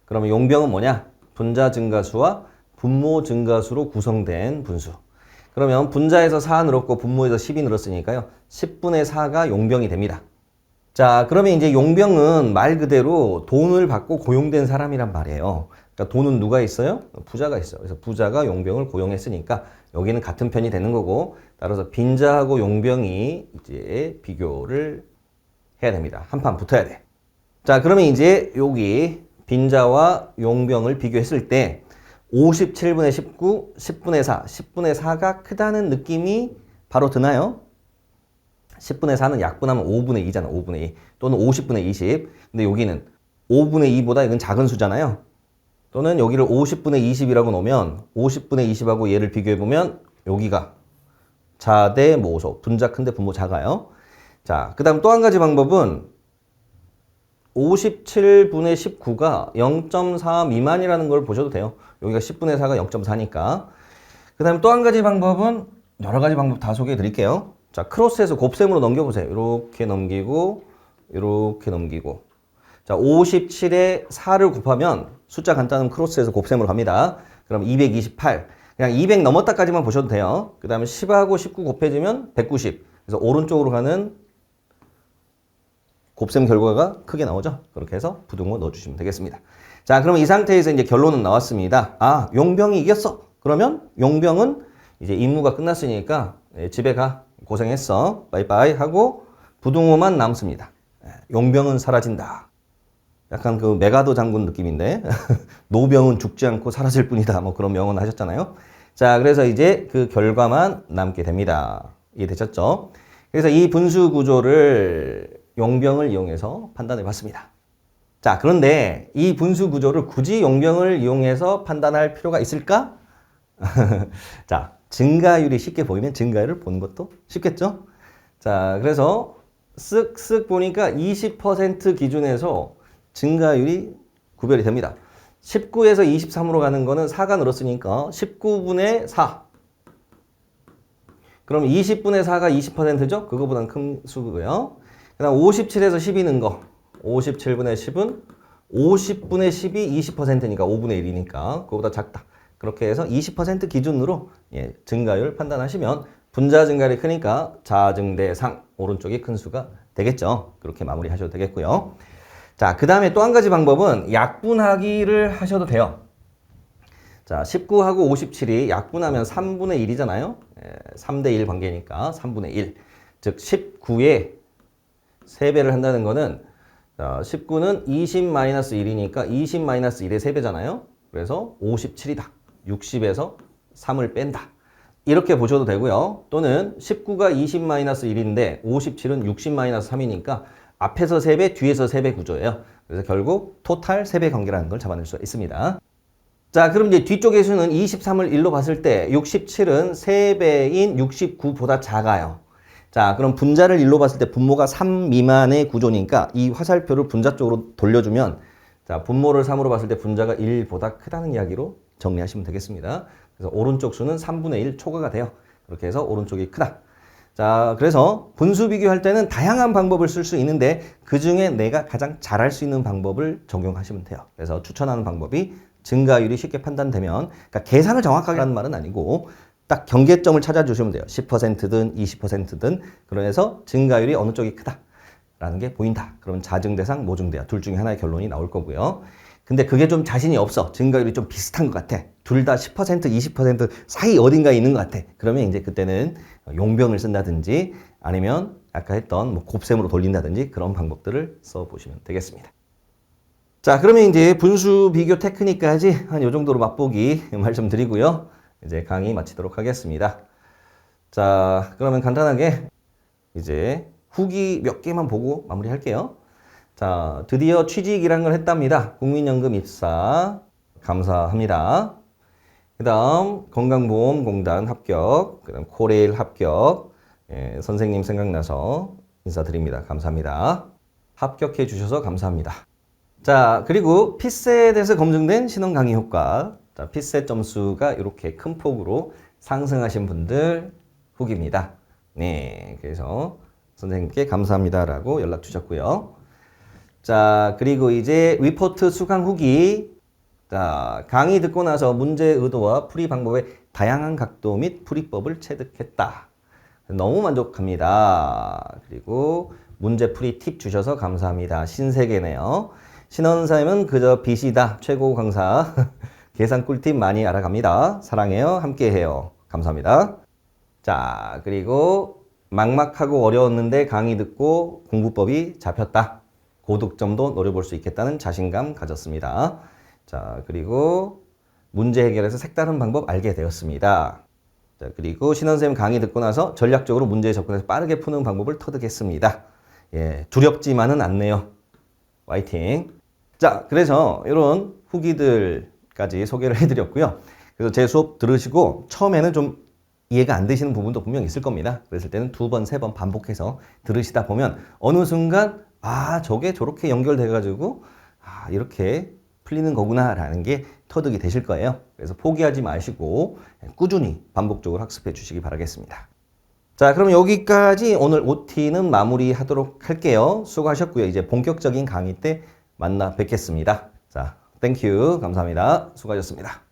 그러면 용병은 뭐냐? 분자 증가수와 분모 증가수로 구성된 분수. 그러면 분자에서 4 늘었고 분모에서 10이 늘었으니까요. 10분의 4가 용병이 됩니다. 자, 그러면 이제 용병은 말 그대로 돈을 받고 고용된 사람이란 말이에요. 그러니까 돈은 누가 있어요? 부자가 있어요. 그래서 부자가 용병을 고용했으니까 여기는 같은 편이 되는 거고, 따라서 빈자하고 용병이 이제 비교를 해야 됩니다. 한 판 붙어야 돼. 자, 그러면 이제 여기 빈자와 용병을 비교했을 때 57분의 19, 10분의 4, 10분의 4가 크다는 느낌이 바로 드나요? 10분의 4는 약분하면 5분의 2잖아. 5분의 2 또는 50분의 20. 근데 여기는 5분의 2보다 이건 작은 수잖아요. 또는 여기를 50분의 20이라고 놓으면 50분의 20하고 얘를 비교해보면 여기가 자대 모소. 분자 큰데 분모 작아요. 자, 그 다음 또 한 가지 방법은 57분의 19가 0.4 미만이라는 걸 보셔도 돼요. 여기가 10분의 4가 0.4니까. 그 다음 또 한 가지 방법은 여러 가지 방법 다 소개해 드릴게요. 자, 크로스해서 곱셈으로 넘겨보세요. 이렇게 넘기고, 이렇게 넘기고. 자, 57에 4를 곱하면 숫자 간단한 크로스해서 곱셈으로 갑니다. 그럼 228. 그냥 200 넘었다까지만 보셔도 돼요. 그 다음에 10하고 19 곱해지면 190. 그래서 오른쪽으로 가는 곱셈 결과가 크게 나오죠. 그렇게 해서 부등호 넣어주시면 되겠습니다. 자, 그러면 이 상태에서 이제 결론은 나왔습니다. 아, 용병이 이겼어. 그러면 용병은 이제 임무가 끝났으니까 집에 가. 고생했어. 빠이빠이 하고 부등호만 남습니다. 용병은 사라진다. 약간 그 메가더 장군 느낌인데 노병은 죽지 않고 사라질 뿐이다. 뭐 그런 명언 하셨잖아요. 자, 그래서 이제 그 결과만 남게 됩니다. 이해되셨죠? 그래서 이 분수 구조를 용병을 이용해서 판단해 봤습니다. 자, 그런데 이 분수 구조를 굳이 용병을 이용해서 판단할 필요가 있을까? 자, 증가율이 쉽게 보이면 증가율을 보는 것도 쉽겠죠? 자, 그래서 쓱쓱 보니까 20% 기준에서 증가율이 구별이 됩니다. 19에서 23으로 가는 거는 4가 늘었으니까 19분의 4. 그럼 20분의 4가 20%죠? 그거보단 큰 수고요. 그 다음 57에서 10이 는 거. 57분의 10은 50분의 10이 20%니까 5분의 1이니까 그거보다 작다. 그렇게 해서 20% 기준으로 증가율 판단하시면 분자 증가율이 크니까 자증대상 오른쪽이 큰 수가 되겠죠. 그렇게 마무리하셔도 되겠고요. 자, 그 다음에 또 한 가지 방법은 약분하기를 하셔도 돼요. 자, 19하고 57이 약분하면 3분의 1이잖아요. 3대 1 관계니까 3분의 1. 즉 19에 3배를 한다는 거는 19는 20-1이니까 20-1의 3배잖아요. 그래서 57이다. 60에서 3을 뺀다. 이렇게 보셔도 되고요. 또는 19가 20-1인데 57은 60-3이니까 앞에서 3배, 뒤에서 3배 구조예요. 그래서 결국 토탈 3배 관계라는 걸 잡아낼 수가 있습니다. 자, 그럼 이제 뒤쪽의 수는 23을 1로 봤을 때 67은 3배인 69보다 작아요. 자, 그럼 분자를 1로 봤을 때 분모가 3 미만의 구조니까 이 화살표를 분자 쪽으로 돌려주면 자, 분모를 3으로 봤을 때 분자가 1보다 크다는 이야기로 정리하시면 되겠습니다. 그래서 오른쪽 수는 3분의 1 초과가 돼요. 그렇게 해서 오른쪽이 크다. 자, 그래서 분수 비교할 때는 다양한 방법을 쓸 수 있는데 그 중에 내가 가장 잘할 수 있는 방법을 적용하시면 돼요. 그래서 추천하는 방법이 증가율이 쉽게 판단되면, 그러니까 계산을 정확하게 하는 말은 아니고 딱 경계점을 찾아주시면 돼요. 10%든 20%든 그래서 증가율이 어느 쪽이 크다라는 게 보인다. 그러면 자증대상, 모증대야. 둘 중에 하나의 결론이 나올 거고요. 근데 그게 좀 자신이 없어. 증가율이 좀 비슷한 것 같아. 둘 다 10%, 20% 사이 어딘가에 있는 것 같아. 그러면 이제 그때는 용변을 쓴다든지 아니면 아까 했던 뭐 곱셈으로 돌린다든지 그런 방법들을 써보시면 되겠습니다. 자, 그러면 이제 분수 비교 테크닉까지 한 요 정도로 맛보기 말씀드리고요. 이제 강의 마치도록 하겠습니다. 자, 그러면 간단하게 이제 후기 몇 개만 보고 마무리할게요. 자, 드디어 취직 1학년을 했답니다. 국민연금 입사 감사합니다. 그 다음 건강보험공단 합격, 그 다음 코레일 합격, 선생님 생각나서 인사드립니다. 감사합니다. 합격해 주셔서 감사합니다. 자, 그리고 피셋에서 검증된 신원 강의 효과. 자, 피셋 점수가 이렇게 큰 폭으로 상승하신 분들 후기입니다. 네, 그래서 선생님께 감사합니다라고 연락 주셨고요. 자, 그리고 이제 리포트 수강 후기. 자, 강의 듣고 나서 문제 의도와 풀이 방법의 다양한 각도 및 풀이법을 체득했다. 너무 만족합니다. 그리고 문제 풀이 팁 주셔서 감사합니다. 신세계네요. 신원사님은 그저 빛이다. 최고 강사. 계산 꿀팁 많이 알아갑니다. 사랑해요. 함께해요. 감사합니다. 자, 그리고 막막하고 어려웠는데 강의 듣고 공부법이 잡혔다. 고득점도 노려볼 수 있겠다는 자신감 가졌습니다. 자, 그리고 문제 해결에서 색다른 방법 알게 되었습니다. 자, 그리고 신원쌤 강의 듣고 나서 전략적으로 문제에 접근해서 빠르게 푸는 방법을 터득했습니다. 예, 두렵지만은 않네요. 화이팅! 자, 그래서 이런 후기들까지 소개를 해드렸고요. 그래서 제 수업 들으시고 처음에는 좀 이해가 안 되시는 부분도 분명 있을 겁니다. 그랬을 때는 2번, 3번 반복해서 들으시다 보면 어느 순간 아, 저게 저렇게 연결돼가지고 아, 이렇게 풀리는 거구나 라는 게 터득이 되실 거예요. 그래서 포기하지 마시고 꾸준히 반복적으로 학습해 주시기 바라겠습니다. 자, 그럼 여기까지 오늘 OT는 마무리하도록 할게요. 수고하셨고요. 이제 본격적인 강의 때 만나 뵙겠습니다. 자, 땡큐 감사합니다. 수고하셨습니다.